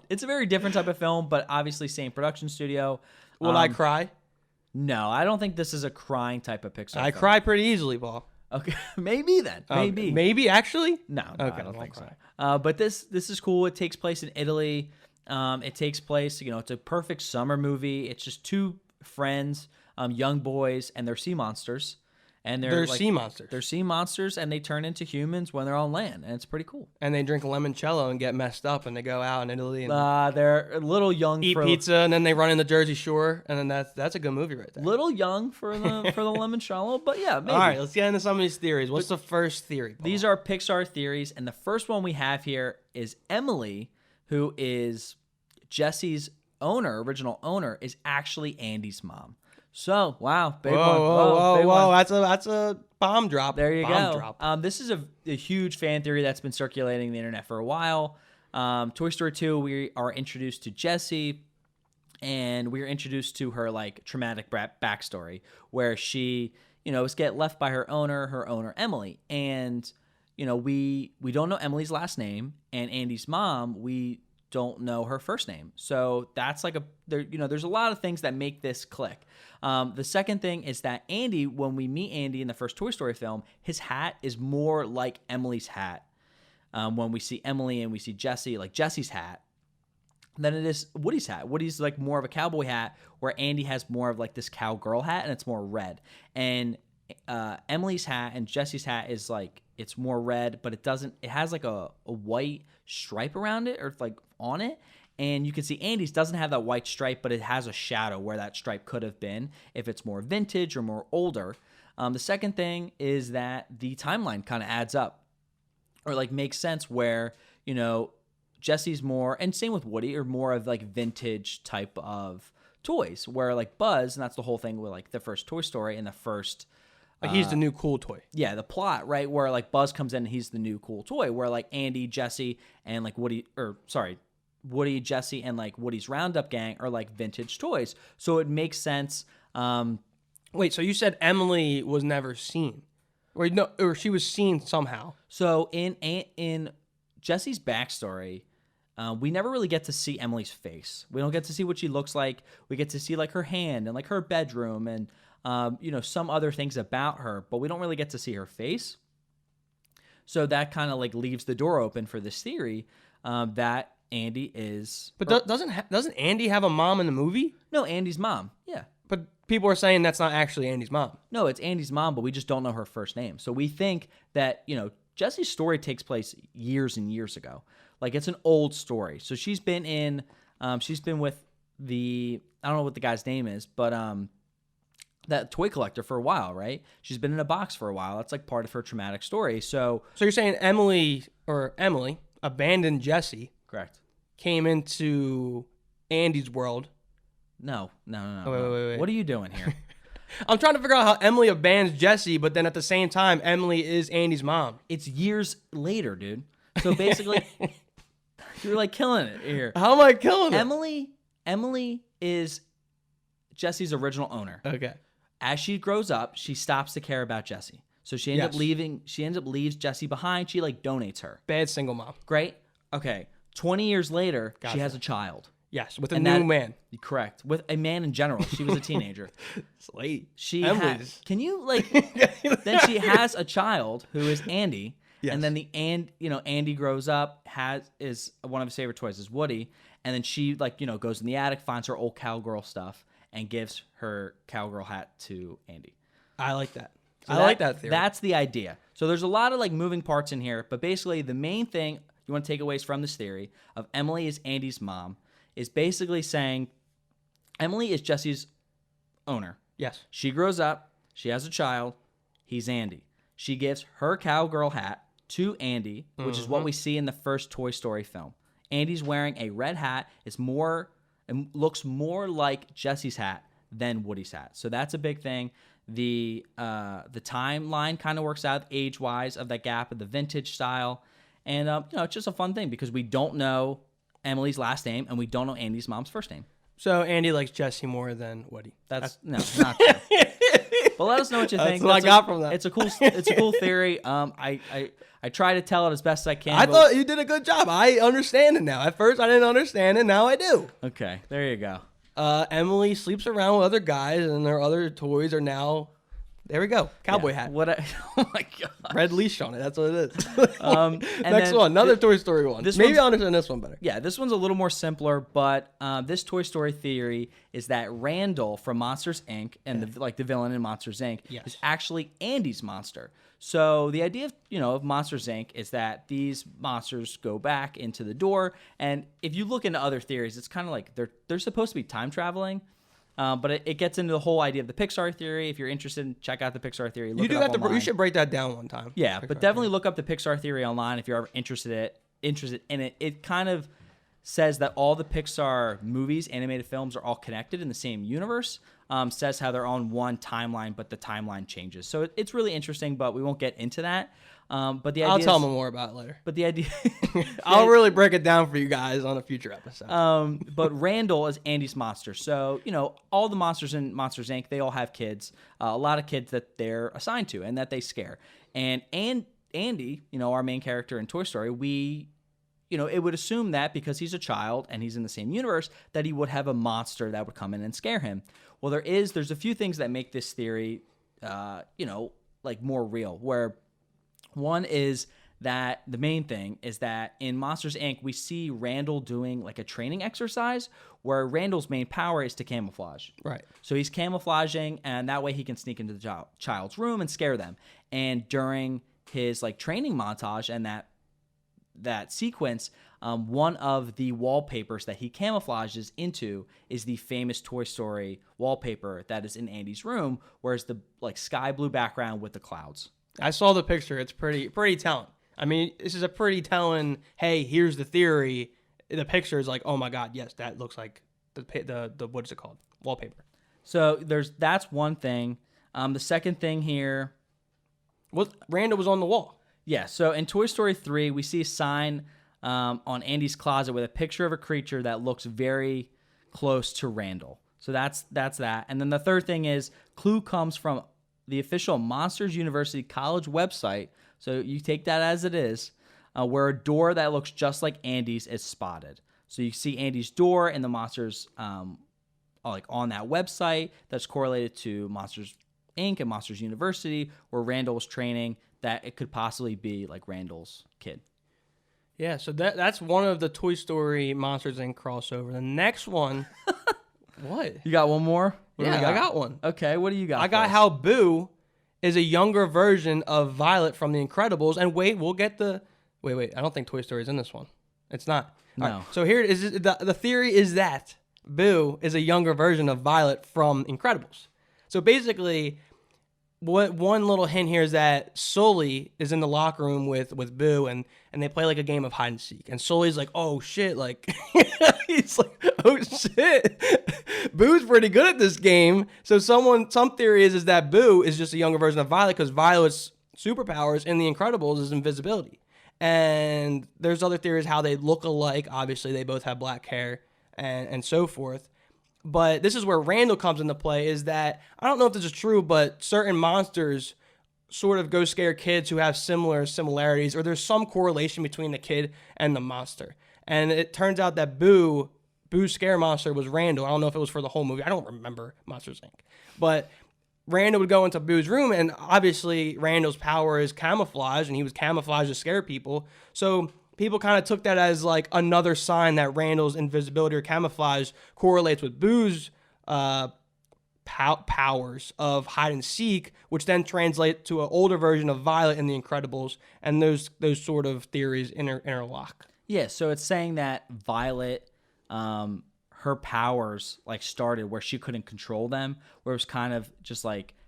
It's a very different type of film, but obviously same production studio. Will I cry? No, I don't think this is a crying type of Pixar. I film. cry pretty easily, Paul. Okay, maybe then. Maybe. Maybe actually? No, okay, I don't think so. But this is cool. It takes place in Italy. It takes place, it's a perfect summer movie. It's just two friends, young boys, and they're sea monsters. And they're sea monsters. They're sea monsters, and they turn into humans when they're on land, and it's pretty cool. And they drink limoncello and get messed up, and they go out in Italy and they're a little young. Eat pizza, and then they run in the Jersey Shore, and then that's a good movie right there. Little young for the limoncello, but yeah, maybe. All right, let's get into some of these theories. What's the first theory, Paul? These are Pixar theories, and the first one we have here is Emily, who is Jessie's original owner, is actually Andy's mom. So, wow, big Whoa, one. whoa, Big whoa! one. That's a bomb drop. There you Bomb go. Drop. This is a huge fan theory that's been circulating the internet for a while. Toy Story 2, we are introduced to Jessie, and we are introduced to her like traumatic backstory, where she, was get left by her owner Emily, and we don't know Emily's last name, and Andy's mom, we don't know her first name. So that's like there's a lot of things that make this click. The second thing is that Andy, when we meet Andy in the first Toy Story film, his hat is more like Emily's hat. When we see Emily and we see Jessie, like Jessie's hat, than it is Woody's hat. Woody's like more of a cowboy hat, where Andy has more of like this cowgirl hat, and it's more red. And Emily's hat and Jessie's hat is like, it's more red, but it has like a white stripe around it, or like on it. And you can see Andy's doesn't have that white stripe, but it has a shadow where that stripe could have been if it's more vintage or more older. The second thing is that the timeline kind of adds up, or like makes sense, where, Jessie's more, and same with Woody, are more of like vintage type of toys, where like Buzz, and that's the whole thing with like the first Toy Story and the firt. Like he's the new cool toy. Yeah, the plot, right? Where like Buzz comes in and he's the new cool toy, where like Andy, Jessie, and like Woody, Jessie, and like Woody's Roundup gang are like vintage toys. So it makes sense. Wait, so you said Emily was never seen? Or no, or she was seen somehow. So in Jessie's backstory, we never really get to see Emily's face. We don't get to see what she looks like. We get to see like her hand and like her bedroom and some other things about her, but we don't really get to see her face. So that kind of like leaves the door open for this theory that Andy is. But doesn't Andy have a mom in the movie? No, Andy's mom. Yeah. But people are saying that's not actually Andy's mom. No, it's Andy's mom, but we just don't know her first name. So we think that, Jessie's story takes place years and years ago. Like, it's an old story. So she's been with I don't know what the guy's name is, but that toy collector for a while, right? She's been in a box for a while. That's like part of her traumatic story. So you're saying Emily abandoned Jessie. Correct. Came into Andy's world. No. Wait. What are you doing here? I'm trying to figure out how Emily abandons Jessie, but then at the same time, Emily is Andy's mom. It's years later, dude. So basically, you're like killing it here. How am I killing it? Emily is Jessie's original owner. Okay. As she grows up, she stops to care about Jessie. So she ends up leaving. She ends up leaves Jessie behind. She like donates her. Bad single mom. Great. Okay. 20 years later, she has a child. Yes, with a new man. Correct. With a man in general. She was a teenager. It's late. Can you like? Then she has a child who is Andy. Yes. And then Andy grows up, is one of his favorite toys is Woody, and then she goes in the attic, finds her old cowgirl stuff, and gives her cowgirl hat to Andy. I like that. So I like that theory. That's the idea. So there's a lot of like moving parts in here, but basically the main thing you want to take away from this theory of Emily is Andy's mom is basically saying Emily is Jessie's owner. Yes. She grows up, she has a child, he's Andy. She gives her cowgirl hat to Andy, which is what we see in the first Toy Story film. Andy's wearing a red hat, looks more like Jessie's hat than Woody's hat. So that's a big thing. The timeline kind of works out age-wise of that gap of the vintage style. And it's just a fun thing because we don't know Emily's last name and we don't know Andy's mom's first name. So Andy likes Jessie more than Woody. That's not true. But let us know what you think. That's what I got from that. It's a cool theory. I try to tell it as best I can. I thought you did a good job. I understand it now. At first I didn't understand it. Now I do. Okay, there you go. Emily sleeps around with other guys, and their other toys are now. There we go. Cowboy hat. Oh my god. Red leash on it. That's what it is. Next one. Another Toy Story one. Maybe I'll understand this one better. Yeah, this one's a little more simpler, but this Toy Story theory is that Randall from Monsters, Inc. and the villain in Monsters, Inc. is actually Andy's monster. So the idea of Monsters, Inc. is that these monsters go back into the door, and if you look into other theories, it's kind of like they're supposed to be time traveling. But it gets into the whole idea of the Pixar theory. If you're interested, check out the Pixar theory. You should break that down one time. Yeah, but definitely look up the Pixar theory online if you're ever interested in it. It kind of says that all the Pixar movies, animated films, are all connected in the same universe. Says how they're on one timeline, but the timeline changes. So it's really interesting, but we won't get into that. But the idea I'll tell them more about it later. But the idea, I'll really break it down for you guys on a future episode. but Randall is Andy's monster. So, all the monsters in Monsters, Inc., they all have kids, a lot of kids that they're assigned to and that they scare. And Andy, our main character in Toy Story, it would assume that because he's a child and he's in the same universe that he would have a monster that would come in and scare him. Well, there's a few things that make this theory, more real, where one is that the main thing is that in Monsters, Inc., we see Randall doing like a training exercise where Randall's main power is to camouflage. Right. So he's camouflaging, and that way he can sneak into the child's room and scare them. And during his training montage and that sequence, one of the wallpapers that he camouflages into is the famous Toy Story wallpaper that is in Andy's room, where it's the sky blue background with the clouds. I saw the picture. It's pretty telling. I mean, this is a pretty telling, hey, here's the theory. The picture is like, oh my God, yes, that looks like the what is it called? Wallpaper. So that's one thing. The second thing here. Well, Randall was on the wall. Yeah, so in Toy Story 3, we see a sign on Andy's closet with a picture of a creature that looks very close to Randall. So that's that. And then the third thing is, clue comes from the official Monsters University College website. So you take that as it is, where a door that looks just like Andy's is spotted. So you see Andy's door and the monsters on that website that's correlated to Monsters, Inc. and Monsters University, where Randall was training, that it could possibly be Randall's kid. Yeah, so that's one of the Toy Story Monsters Inc. crossover. The next one, what? You got one more? What do we I got one. Okay, what do you got? I got how Boo is a younger version of Violet from The Incredibles. And wait, we'll get the... Wait, I don't think Toy Story is in this one. It's not. No. Right, so here it is. The theory is that Boo is a younger version of Violet from Incredibles. So basically... one little hint here is that Sully is in the locker room with Boo, and they play a game of hide and seek. And Sully's like, oh shit, he's like, oh shit, Boo's pretty good at this game. So some theory is that Boo is just a younger version of Violet, because Violet's superpowers in The Incredibles is invisibility. And there's other theories how they look alike. Obviously, they both have black hair and so forth. But this is where Randall comes into play, is that, I don't know if this is true, but certain monsters sort of go scare kids who have similarities, or there's some correlation between the kid and the monster. And it turns out that Boo's scare monster was Randall. I don't know if it was for the whole movie. I don't remember Monsters, Inc. But Randall would go into Boo's room, and obviously Randall's power is camouflage, and he was camouflaged to scare people. So people kind of took that as another sign that Randall's invisibility or camouflage correlates with Boo's powers of hide and seek, which then translate to an older version of Violet in The Incredibles, and those sort of theories interlock. Yeah, so it's saying that Violet, her powers started where she couldn't control them, where it was kind of just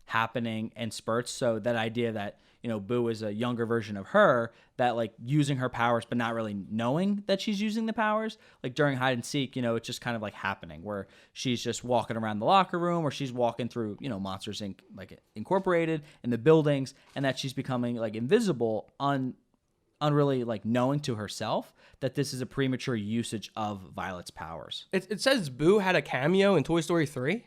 happening in spurts. So that idea that Boo is a younger version of her, that using her powers but not really knowing that she's using the powers. During hide and seek, it's just kind of happening where she's just walking around the locker room, or she's walking through, Monsters Inc. Incorporated in the buildings, and that she's becoming invisible, unreally knowing to herself that this is a premature usage of Violet's powers. It says Boo had a cameo in Toy Story 3.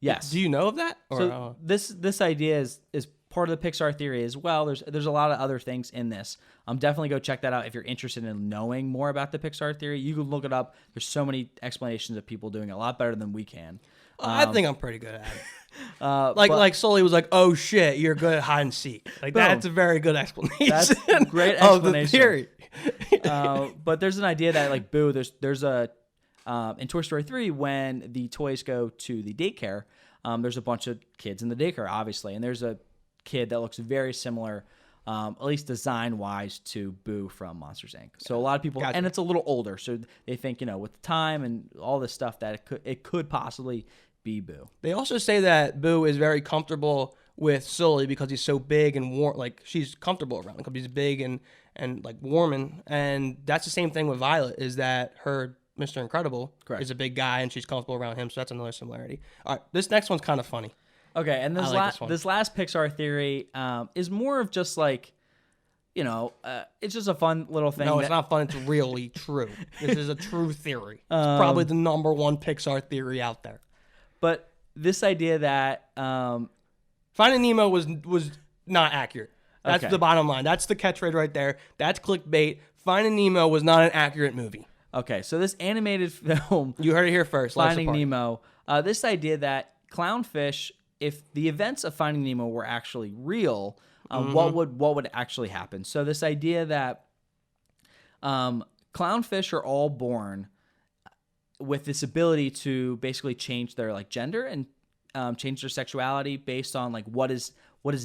Yes. Do you know of that? So this idea is part of the Pixar theory as well. There's a lot of other things in this. Definitely go check that out if you're interested in knowing more about the Pixar theory. You can look it up. There's so many explanations of people doing it a lot better than we can. I think I'm pretty good at it. Like Sully was like, oh shit, you're good at hide and seek. That's a very good explanation. That's a great explanation of the theory. But there's an idea that Boo, there's a in Toy Story 3, when the toys go to the daycare, there's a bunch of kids in the daycare, obviously, and there's a kid that looks very similar, at least design-wise, to Boo from Monsters, Inc. So a lot of people, and it's a little older, so they think, with the time and all this stuff, that it could possibly be Boo. They also say that Boo is very comfortable with Sully because he's so big and warm. Like she's comfortable around him because he's big and like warming. And that's the same thing with Violet. Is that her Mr. Incredible is a big guy and she's comfortable around him. So that's another similarity. All right, this next one's kind of funny. Okay, and this last Pixar theory is more of just like, it's just a fun little thing. No, it's not fun. It's really true. This is a true theory. It's probably the number one Pixar theory out there. But this idea that Finding Nemo was not accurate. That's the bottom line. That's the catchphrase right there. That's clickbait. Finding Nemo was not an accurate movie. Okay, so this animated film... You heard it here first. Finding Nemo. This idea that clownfish, if the events of Finding Nemo were actually real, what would actually happen? So this idea that clownfish are all born with this ability to basically change their like gender and change their sexuality based on like what is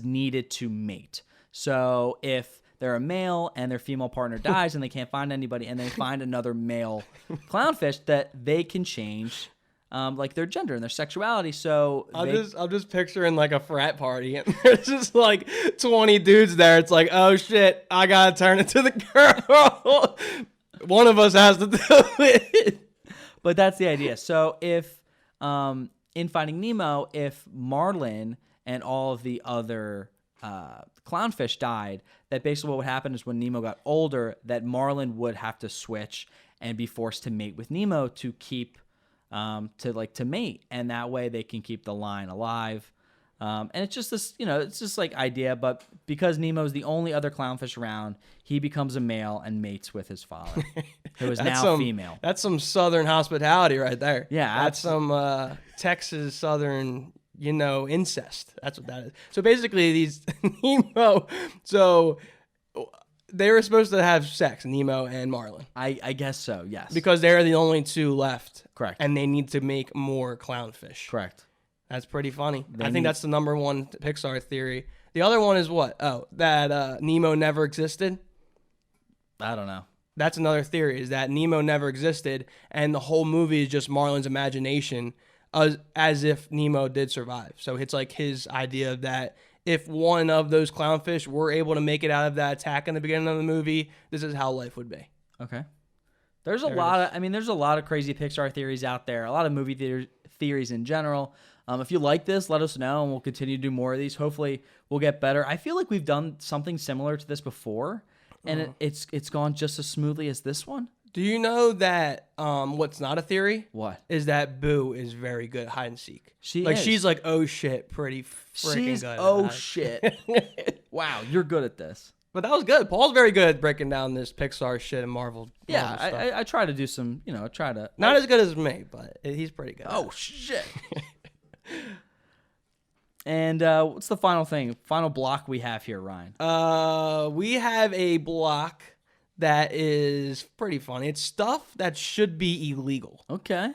needed to mate. So if they're a male and their female partner dies and they can't find anybody and they find another male clownfish, that they can change like their gender and their sexuality. So I'm just picturing like a frat party and there's just like 20 dudes there. It's like, oh shit, I gotta turn into the girl. One of us has to do it. But that's the idea. So if in Finding Nemo, if Marlin and all of the other clownfish died, that basically what would happen is when Nemo got older, that Marlin would have to switch and be forced to mate with Nemo to keep to mate, and that way they can keep the line alive. And it's just this, it's just like idea, but because Nemo's the only other clownfish around, he becomes a male and mates with his father, who is now female. That's some Southern hospitality right there. Yeah, that's some Texas Southern, incest. That's what that is. So basically, these Nemo. So they were supposed to have sex, Nemo and Marlin. I guess so. Yes, because they're the only two left. Correct. And they need to make more clownfish. Correct. I think that's the number one Pixar theory. The other one is what? Oh, that Nemo never existed. I don't know. That's another theory, is that Nemo never existed, and the whole movie is just Marlin's imagination, as if Nemo did survive. So it's like his idea that if one of those clownfish were able to make it out of that attack in the beginning of the movie, this is how life would be. Okay. There's a lot of crazy Pixar theories out there, a lot of movie theories in general. If you like this, let us know, and we'll continue to do more of these. Hopefully, we'll get better. I feel like we've done something similar to this before, and it's gone just as smoothly as this one. Do you know that what's not a theory? What? Is that Boo is very good at hide and seek. She's like, oh shit, pretty freaking good. Oh shit. Wow, you're good at this. But that was good. Paul's very good at breaking down this Pixar shit and Marvel stuff. I try to do some, Not as good as me, but he's pretty good. Oh shit. And what's the final block we have here, Ryan? We have a block that is pretty funny. It's stuff that should be illegal. Okay.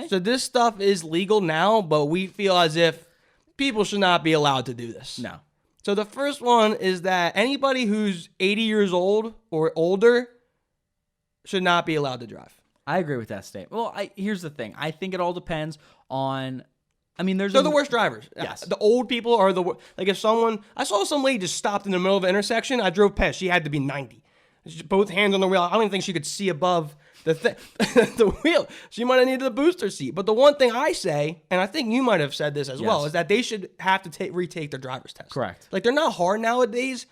So this stuff is legal now, but we feel as if people should not be allowed to do this. No. So the first one is that anybody who's 80 years old or older should not be allowed to drive. I agree with that statement. Well, here's the thing. I think it all depends on... they're the worst drivers. Yes. The old people are like if I saw some lady just stopped in the middle of an intersection, I drove past. She had to be 90. Both hands on the wheel. I don't even think she could see above the wheel. She might have needed a booster seat. But the one thing I say, and I think you might have said this as well, is that they should have to retake their driver's test. Correct. Like they're not hard nowadays,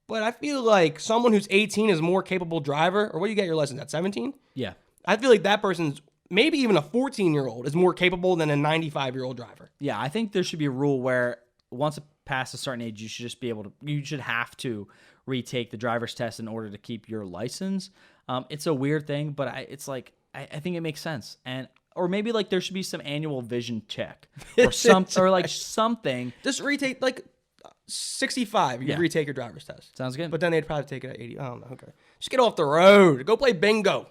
but I feel like someone who's 18 is a more capable driver. Or what do you get your license at, 17? Yeah. I feel like that person's maybe even a 14-year-old is more capable than a 95-year-old driver. Yeah, I think there should be a rule where once it passes a certain age, you should have to retake the driver's test in order to keep your license. It's a weird thing, but I think it makes sense. Or maybe like there should be some annual vision check or something. Just retake like 65. You retake your driver's test. Sounds good. But then they'd probably take it at 80. I don't know. Okay. Just get off the road. Go play bingo.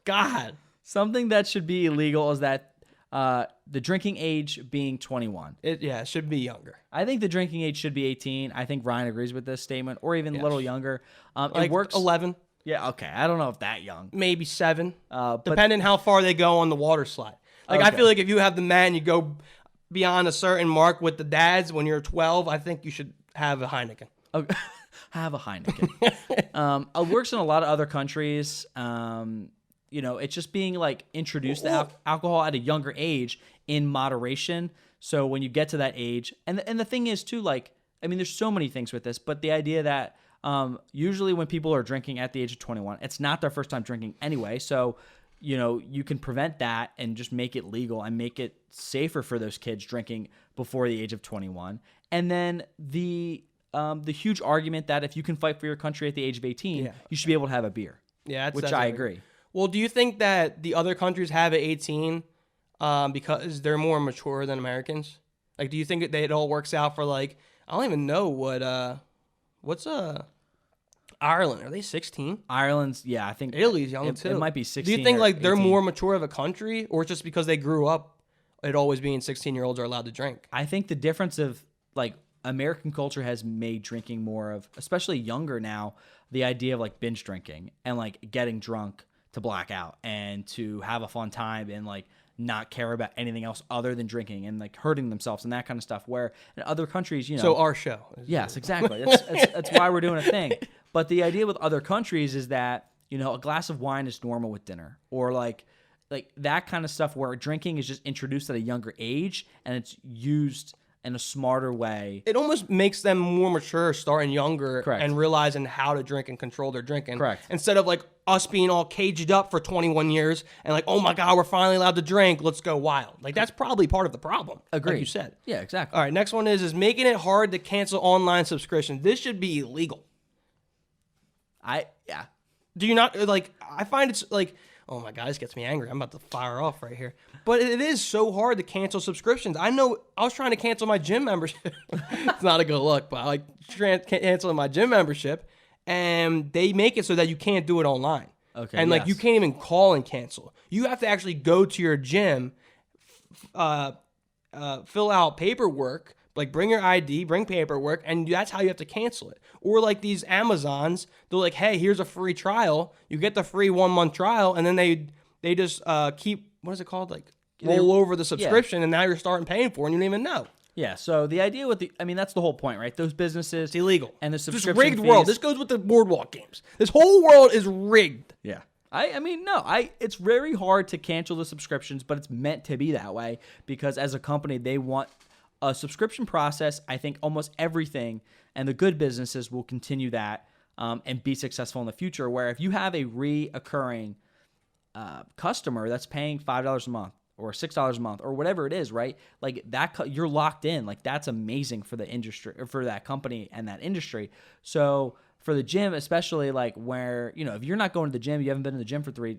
God. Something that should be illegal is that the drinking age being 21. It should be younger. I think the drinking age should be 18. I think Ryan agrees with this statement, or even a little younger. It works. 11. Yeah, okay. I don't know if that young. Maybe 7. Depending how far they go on the water slide. I feel like if you have the mat and you go beyond a certain mark with the dads, when you're 12, I think you should have a Heineken. Okay. Have a Heineken. It works in a lot of other countries. It's just being like introduced to alcohol at a younger age in moderation. So when you get to that age, and the thing is too, like, I mean, there's so many things with this, but the idea that usually when people are drinking at the age of 21, it's not their first time drinking anyway. So, you can prevent that and just make it legal and make it safer for those kids drinking before the age of 21. And then the huge argument that if you can fight for your country at the age of 18, you should be able to have a beer. Yeah, which I agree. Well, do you think that the other countries have at 18 because they're more mature than Americans? Like, do you think that it all works out for, like, I don't even know what's Ireland? Are they 16? Ireland's, yeah, I think Italy's young too. It might be 16. Do you think like they're 18. more mature of a country, or just because they grew up, it always being 16-year-olds are allowed to drink? I think the difference of like American culture has made drinking more of, especially younger now, the idea of like binge drinking and like getting drunk to black out and to have a fun time and like not care about anything else other than drinking and like hurting themselves and that kind of stuff. Where in other countries, So our show. Yes, exactly. That's why we're doing a thing. But the idea with other countries is that, a glass of wine is normal with dinner, or like that kind of stuff where drinking is just introduced at a younger age and it's used in a smarter way. It almost makes them more mature starting younger. Correct. And realizing how to drink and control their drinking. Correct. Instead of like us being all caged up for 21 years and like, oh my God, we're finally allowed to drink. Let's go wild. Like that's probably part of the problem. Agreed. Like you said. Yeah, exactly. All right, next one is making it hard to cancel online subscriptions. This should be illegal. Yeah. Do you not, like, I find it's like, oh my God, this gets me angry. I'm about to fire off right here. But it is so hard to cancel subscriptions. I know I was trying to cancel my gym membership. It's not a good look, but I like canceling my gym membership, and they make it so that you can't do it online. Okay. And like you can't even call and cancel. You have to actually go to your gym, fill out paperwork, like bring your ID, bring paperwork, and that's how you have to cancel it. Or like these Amazons, they're like, hey, here's a free trial. You get the free 1 month trial, and then they just keep, what is it called? Like roll over the subscription, and now you're starting paying for it, and you don't even know. Yeah, so the idea with that's the whole point, right? Those businesses. It's illegal. And the This subscription rigged fees. world. This goes with the Boardwalk Games. This whole world is rigged. Yeah. It's very hard to cancel the subscriptions, but it's meant to be that way because as a company, they want a subscription process. I think almost everything and the good businesses will continue that and be successful in the future, where if you have a reoccurring customer that's paying $5 a month or $6 a month or whatever it is, right? Like that, you're locked in. Like that's amazing for the industry or for that company and that industry. So for the gym, especially like where, if you're not going to the gym, you haven't been in the gym for 3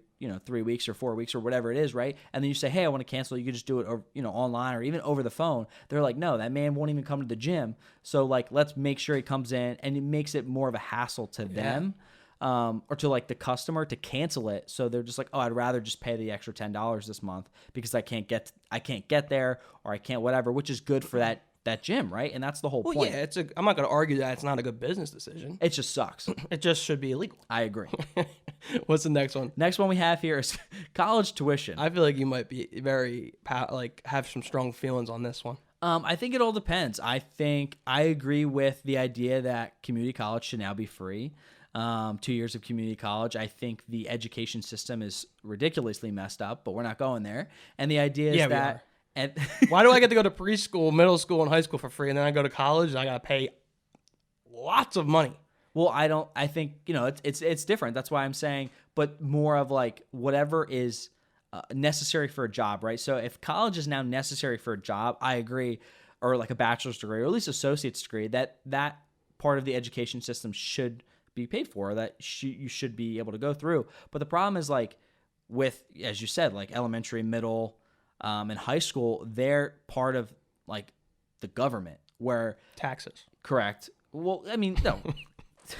weeks or 4 weeks or whatever it is, right? And then you say, hey, I want to cancel. You can just do it, or, online or even over the phone. They're like, no, that man won't even come to the gym. So like, let's make sure he comes in, and it makes it more of a hassle to them. Or to like the customer to cancel it. So they're just like, oh, I'd rather just pay the extra $10 this month because I can't get there, or I can't whatever, which is good for that gym, right? And that's the whole point. Yeah, I'm not going to argue that it's not a good business decision. It just sucks. It just should be illegal. I agree. What's the next one? Next one we have here is college tuition. I feel like you might be very have some strong feelings on this one. I think it all depends. I think I agree with the idea that community college should now be free. 2 years of community college. I think the education system is ridiculously messed up, but we're not going there. And the idea is that. And why do I get to go to preschool, middle school, and high school for free, and then I go to college and I got to pay lots of money? Well, I think it's different. That's why I'm saying, but more of like whatever is necessary for a job, right? So if college is now necessary for a job, I agree, or like a bachelor's degree, or at least associate's degree, that part of the education system should be paid for, that you should be able to go through. But the problem is like with, as you said, like elementary, middle, and high school, they're part of like the government where taxes. Correct. Well, I mean, no.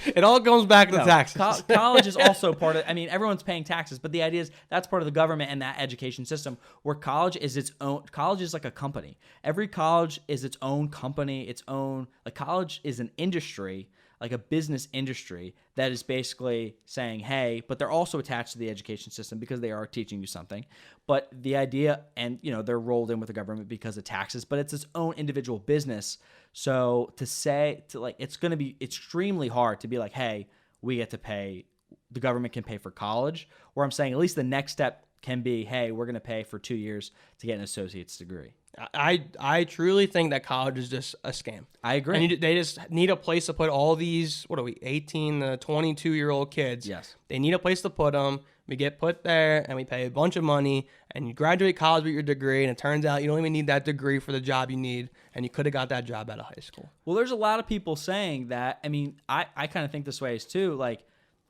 It all comes back to taxes. College is also part of, everyone's paying taxes, but the idea is that's part of the government and that education system, where college is its own. College is like a company. Every college is its own company, its own, like college is an industry. like a business industry that is basically saying, hey, but they're also attached to the education system because they are teaching you something. But the idea, and they're rolled in with the government because of taxes, but it's its own individual business. So it's going to be extremely hard to be like, hey, we get to pay, the government can pay for college. Where I'm saying at least the next step can be, hey, we're going to pay for 2 years to get an associate's degree. I truly think that college is just a scam. I agree. And they just need a place to put all these, 18 to 22-year-old kids. Yes. They need a place to put them. We get put there, and we pay a bunch of money, and you graduate college with your degree, and it turns out you don't even need that degree for the job you need, and you could have got that job out of high school. Well, there's a lot of people saying that. I mean, I kind of think this way too. Like,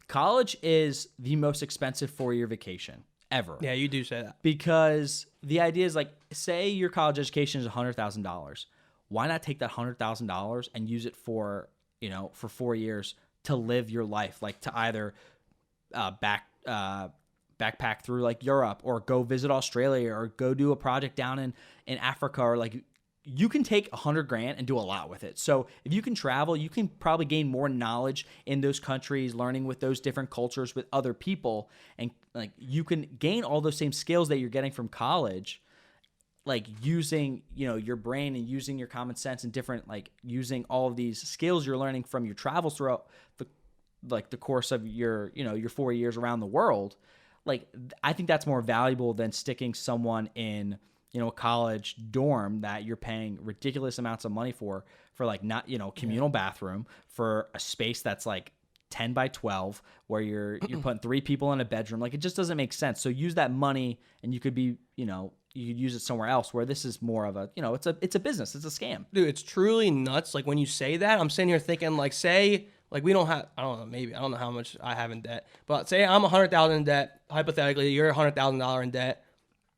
college is the most expensive 4-year vacation ever. Yeah, you do say that. Because the idea is, like, say your college education is $100,000. Why not take that $100,000 and use it for 4 years to live your life, like to either backpack through like Europe, or go visit Australia, or go do a project down in Africa, or like, you can take $100,000 and do a lot with it. So if you can travel, you can probably gain more knowledge in those countries, learning with those different cultures with other people. And like, you can gain all those same skills that you're getting from college, like using, your brain and using your common sense and different, like using all of these skills you're learning from your travels throughout the course of your 4 years around the world. Like, I think that's more valuable than sticking someone in, a college dorm that you're paying ridiculous amounts of money for like, not, communal bathroom, for a space that's like 10 by 12 where you're putting 3 people in a bedroom. Like, it just doesn't make sense. So use that money, and you could be, you could use it somewhere else, where this is more of a, it's a business. It's a scam. Dude, it's truly nuts. Like, when you say that, I'm sitting here thinking, like, say, like, we don't have, I don't know, maybe, I don't know how much I have in debt, but say I'm $100,000 in debt. Hypothetically, you're $100,000 in debt.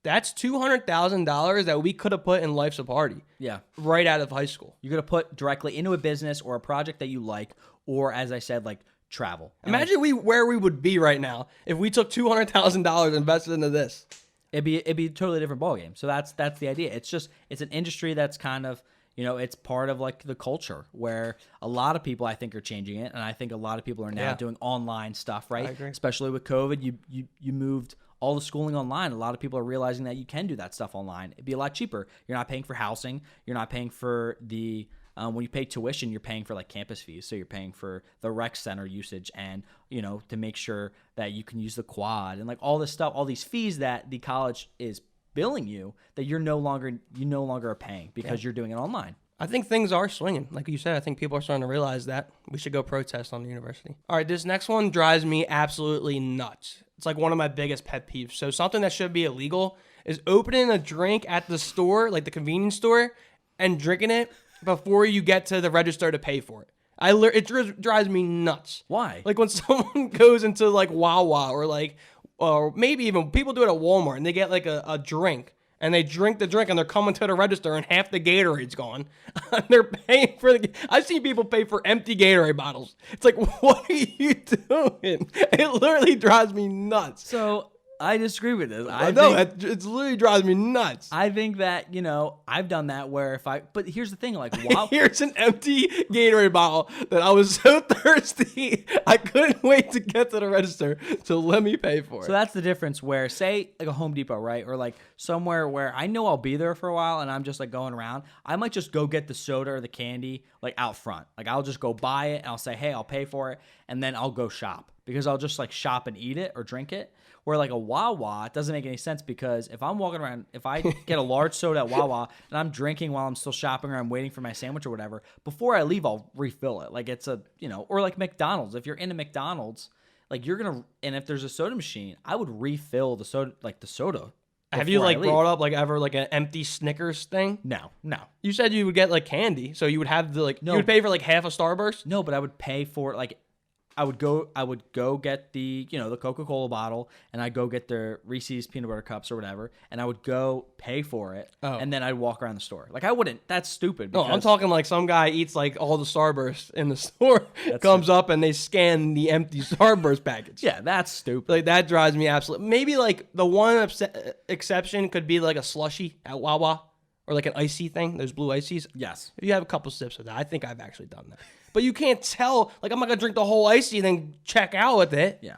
That's $200,000 that we could have put in Life's a Party. Yeah. Right out of high school. You're going to put directly into a business or a project that you like, or, as I said, like, travel. Imagine where we would be right now if we took $200,000 invested into this. It'd be a totally different ballgame. So that's the idea. It's an industry that's kind of, it's part of like the culture, where a lot of people, I think, are changing it. And I think a lot of people are now doing online stuff, right? I agree. Especially with COVID, you moved all the schooling online. A lot of people are realizing that you can do that stuff online. It'd be a lot cheaper. You're not paying for housing. You're not paying for the, when you pay tuition, you're paying for like campus fees. So you're paying for the rec center usage, and, to make sure that you can use the quad, and like all this stuff, all these fees that the college is billing you, that you no longer are paying because you're doing it online. I think things are swinging. Like you said, I think people are starting to realize that. We should go protest on the university. All right, this next one drives me absolutely nuts. It's like one of my biggest pet peeves. So something that should be illegal is opening a drink at the store, like the convenience store, and drinking it before you get to the register to pay for it. It drives me nuts. Why? Like when someone goes into like Wawa, or maybe even people do it at Walmart, and they get like a drink, and they drink the drink, and they're coming to the register, and half the Gatorade's gone. And they're paying for I've seen people pay for empty Gatorade bottles. It's like, what are you doing? It literally drives me nuts. So I disagree with this. I know, it literally drives me nuts. I think that, I've done that where but here's the thing, like, wow. Here's an empty Gatorade bottle that I was so thirsty, I couldn't wait to get to the register, so let me pay for it. So that's the difference, where, say, like a Home Depot, right? Or like somewhere where I know I'll be there for a while, and I'm just like going around. I might just go get the soda or the candy like out front. Like, I'll just go buy it, and I'll say, hey, I'll pay for it, and then I'll go shop, because I'll just like shop and eat it or drink it. Where like a Wawa, it doesn't make any sense, because if I'm walking around, if I get a large soda at Wawa and I'm drinking while I'm still shopping, or I'm waiting for my sandwich or whatever, before I leave, I'll refill it. Like, it's or like McDonald's. If you're into McDonald's, like, and if there's a soda machine, I would refill the soda, Have you like brought up like ever like an empty Snickers thing? No. You said you would get like candy, so you would have the you would pay for like half a Starburst? No, but I would pay for like, I would go get the, the Coca-Cola bottle, and I'd go get the Reese's peanut butter cups or whatever, and I would go pay for it, and then I'd walk around the store. Like, I wouldn't. That's stupid. No, I'm talking like some guy eats like all the Starburst in the store, comes up, and they scan the empty Starburst package. Yeah, that's stupid. Like, that drives me absolutely. Maybe like the one exception could be like a slushie at Wawa. or like an icy thing, those blue ices. Yes. If you have a couple sips of that, I think I've actually done that. But you can't tell. Like, I'm not gonna drink the whole icy and then check out with it. Yeah.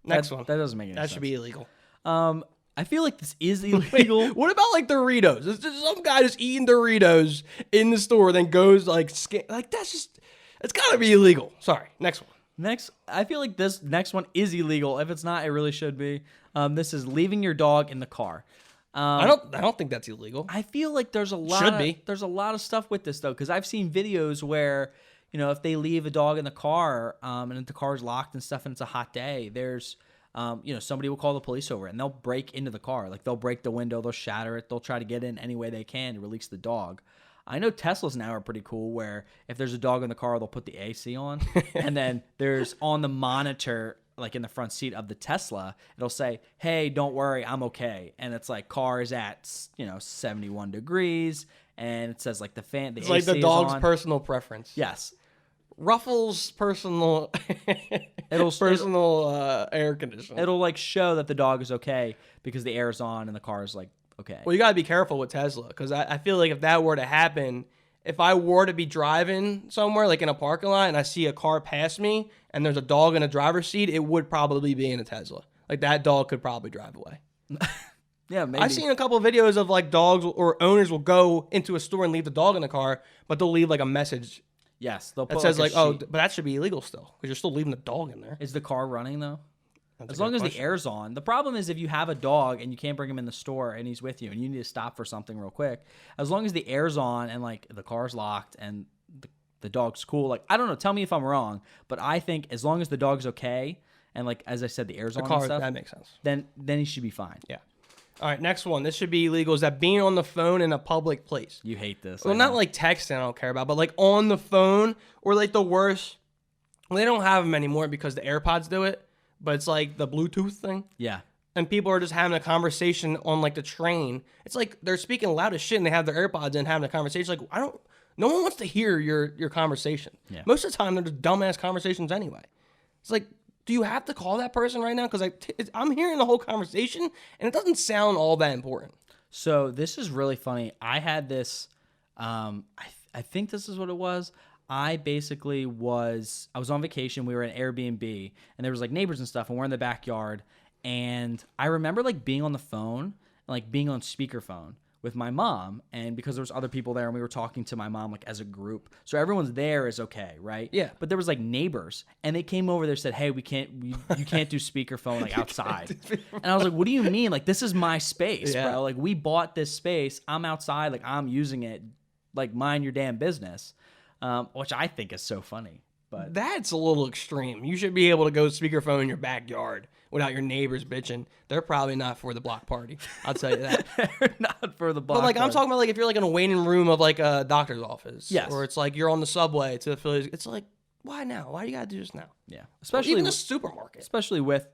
Next one. That doesn't make any sense. That should be illegal. I feel like this is illegal. What about like Doritos? It's just some guy just eating Doritos in the store, then goes like that's just, it's gotta be illegal. Sorry. Next one. Next, I feel like this next one is illegal. If it's not, it really should be. This is leaving your dog in the car. I don't think that's illegal. I feel like there's a lot. Should be. There's a lot of stuff with this though, because I've seen videos where, you know, if they leave a dog in the car, and if the car's locked and stuff, and it's a hot day, there's, you know, somebody will call the police over and they'll break into the car. Like they'll break the window, they'll shatter it, they'll try to get in any way they can to release the dog. I know Teslas now are pretty cool where if there's a dog in the car, they'll put the AC on. And then there's on the monitor, like in the front seat of the Tesla, it'll say, hey, don't worry, I'm okay. And it's like car is at, you know, 71 degrees. And it says like the fan, the It's AC like the is dog's on. personal preference. Yes. Ruffles personal air conditioner. It'll like show that the dog is okay because the air is on and the car is like okay. Well, you got to be careful with Tesla because I feel like if that were to happen, if I were to be driving somewhere like in a parking lot and I see a car pass me and there's a dog in a driver's seat, it would probably be in a Tesla. Like that dog could probably drive away. Yeah, maybe. I've seen a couple of videos of like dogs or owners will go into a store and leave the dog in the car, but they'll leave like a message Yes, they'll that put says like, like, a oh, sheet. but that should be illegal still because you're still leaving the dog in there. Is the car running though? That's As a long good as the question. air's on. The problem is if you have a dog and you can't bring him in the store and he's with you and you need to stop for something real quick, as long as the air's on and like the car's locked and the dog's cool, like I don't know, tell me if I'm wrong, but I think as long as the dog's okay and like as I said, the air's The on car, and stuff, that makes sense. then he should be fine. Yeah. All right, next one. This should be illegal. Is that being on the phone in a public place? You hate this. Well, I not know. like texting, I don't care about, but like on the phone or like the worst. Well, they don't have them anymore because the AirPods do it, but it's like the Bluetooth thing. Yeah. And people are just having a conversation on like the train. It's like they're speaking loud as shit and they have their AirPods in having a conversation. Like, no one wants to hear your conversation. Yeah. Most of the time, they're just dumbass conversations anyway. It's like, do you have to call that person right now? Because I'm hearing the whole conversation and it doesn't sound all that important. So this is really funny. I had this, I think this is what it was. I was on vacation. We were in Airbnb and there was like neighbors and stuff and we're in the backyard. And I remember like being on the phone and like being on speakerphone with my mom. And because there was other people there and we were talking to my mom like as a group. So everyone's there is okay, right? Yeah. But there was like neighbors and they came over there and said, hey, you can't do speakerphone like outside. And I was like, what do you mean? Like, this is my space, Yeah. bro. Like we bought this space. I'm outside. Like I'm using it. Like mind your damn business. Which I think is so funny. But That's a little extreme. You should be able to go speakerphone in your backyard without your neighbors bitching. They're probably not for the block party. I'll tell you that. not for the block. But like I'm talking about like if you're like in a waiting room of like a doctor's office. Yes. Or it's like you're on the subway to the Phillies. It's like, why now? Why do you gotta do this now? Yeah. Or Especially even the supermarket. especially with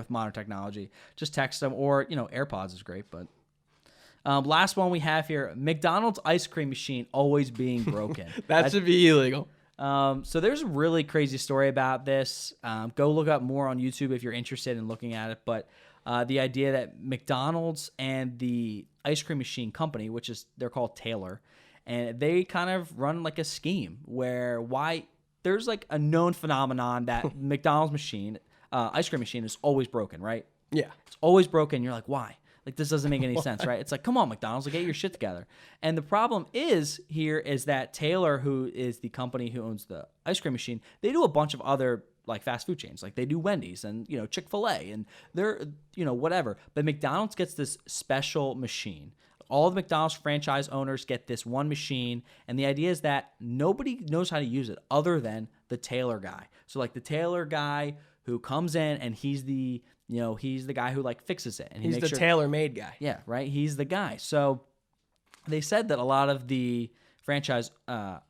modern technology. Just text them or, you know, AirPods is great, but last one we have here, McDonald's ice cream machine always being broken. That should be illegal. So there's a really crazy story about this. Go look up more on YouTube if you're interested in looking at it. But the idea that McDonald's and the ice cream machine company, which is they're called Taylor, and they kind of run like a scheme where there's like a known phenomenon that McDonald's machine, ice cream machine is always broken, right? Yeah. It's always broken. You're like, why? Like, this doesn't make any sense, right? It's like, come on, McDonald's, like, get your shit together. And the problem is that Taylor, who is the company who owns the ice cream machine, they do a bunch of other, like, fast food chains. Like, they do Wendy's and, you know, Chick-fil-A and they're, you know, whatever. But McDonald's gets this special machine. All the McDonald's franchise owners get this one machine. And the idea is that nobody knows how to use it other than the Taylor guy. So, like, the Taylor guy who comes in and he's the guy who like fixes it and He's the tailor-made guy. Yeah, right. He's the guy. So they said that a lot of the franchise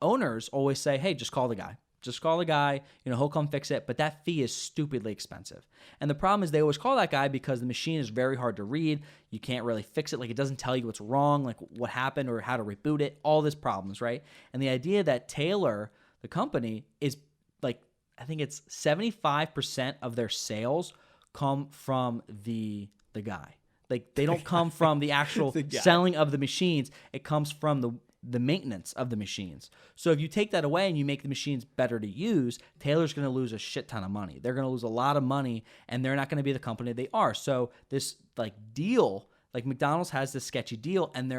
owners always say, "Hey, just call the guy. Just call the guy. You know, he'll come fix it." But that fee is stupidly expensive. And the problem is they always call that guy because the machine is very hard to read. You can't really fix it. Like it doesn't tell you what's wrong, like what happened or how to reboot it. All these problems, right? And the idea that Taylor, the company, is like I think it's 75% of their sales come from the guy. Like they don't come from the actual selling of the machines. It comes from the maintenance of the machines. So if you take that away and you make the machines better to use, Taylor's going to lose a shit ton of money. They're going to lose a lot of money, and they're not going to be the company they are. So this like deal, like McDonald's has this sketchy deal, and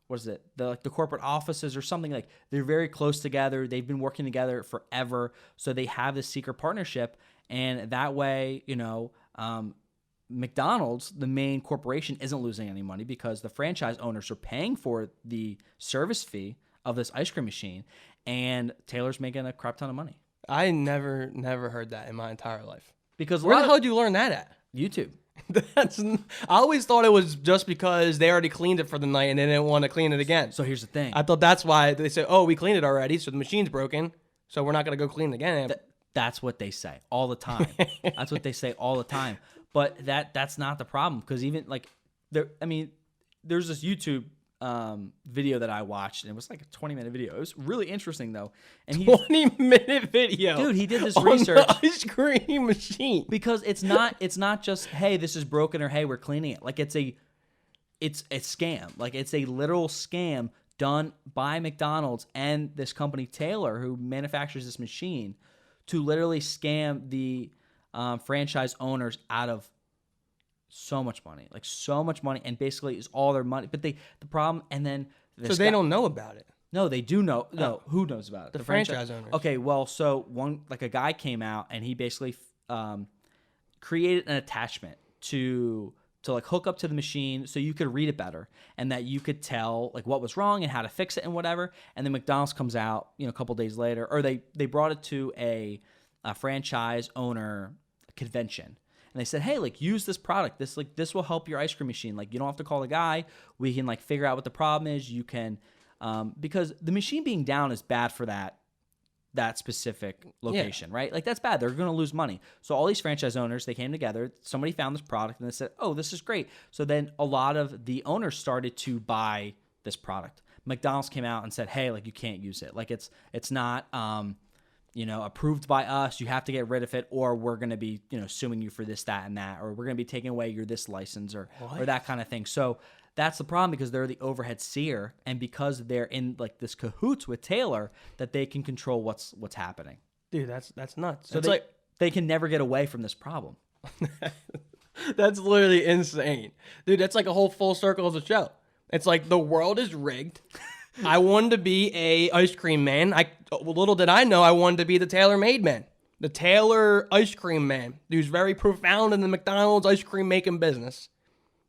what is it? The corporate offices or something, like they're very close together. They've been working together forever, so they have this secret partnership, and that way, McDonald's, the main corporation, isn't losing any money because the franchise owners are paying for the service fee of this ice cream machine, and Taylor's making a crap ton of money. I never heard that in my entire life. Because where the hell did you learn that at? YouTube. I always thought it was just because they already cleaned it for the night and they didn't want to clean it again. So here's the thing. I thought that's why they said, "Oh, we cleaned it already, so the machine's broken, so we're not going to go clean it again." That's what they say all the time. That's what they say all the time. But that's not the problem, because even like there's this YouTube video that I watched, and it was like a 20-minute video. It was really interesting though. And 20-minute video, dude. He did this research on the ice cream machine, because it's not just, hey, this is broken, or hey, we're cleaning it. Like it's a scam. Like it's a literal scam done by McDonald's and this company Taylor, who manufactures this machine, to literally scam the franchise owners out of so much money, and basically is all their money. But the problem, and then they don't know about it. No, they do know. No, who knows about it? The franchise owners. Okay, well, so a guy came out and he basically created an attachment to like hook up to the machine so you could read it better, and that you could tell like what was wrong and how to fix it and whatever. And then McDonald's comes out, a couple days later, or they brought it to a franchise owner convention, and they said, hey, like, use this product. This will help your ice cream machine. Like, you don't have to call the guy. We can like figure out what the problem is. You can, because the machine being down is bad for that specific location, right? Like, that's bad. They're going to lose money. So all these franchise owners, they came together. Somebody found this product and they said, oh, this is great. So then a lot of the owners started to buy this product. McDonald's came out and said, hey, like, you can't use it. Like, it's not, approved by us. You have to get rid of it, or we're going to be, suing you for this, that, and that, or we're going to be taking away your this license, or that kind of thing. So that's the problem, because they're the overhead seer, and because they're in like this cahoots with Taylor, that they can control what's happening. Dude, that's nuts. So they can never get away from this problem. That's literally insane. Dude, that's like a whole full circle of the show. It's like the world is rigged. I wanted to be a ice cream man. Little did I know I wanted to be the tailor-made man. The Taylor ice cream man, who's very profound in the McDonald's ice cream making business.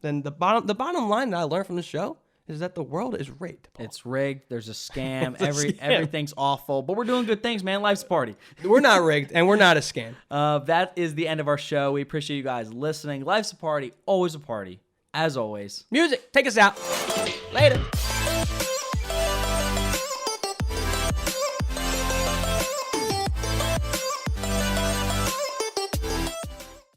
Then the bottom line that I learned from the show is that the world is rigged, Paul. It's rigged. There's a scam. Everything's awful. But we're doing good things, man. Life's a party. We're not rigged, and we're not a scam. That is the end of our show. We appreciate you guys listening. Life's a party. Always a party. As always. Music, take us out. Later.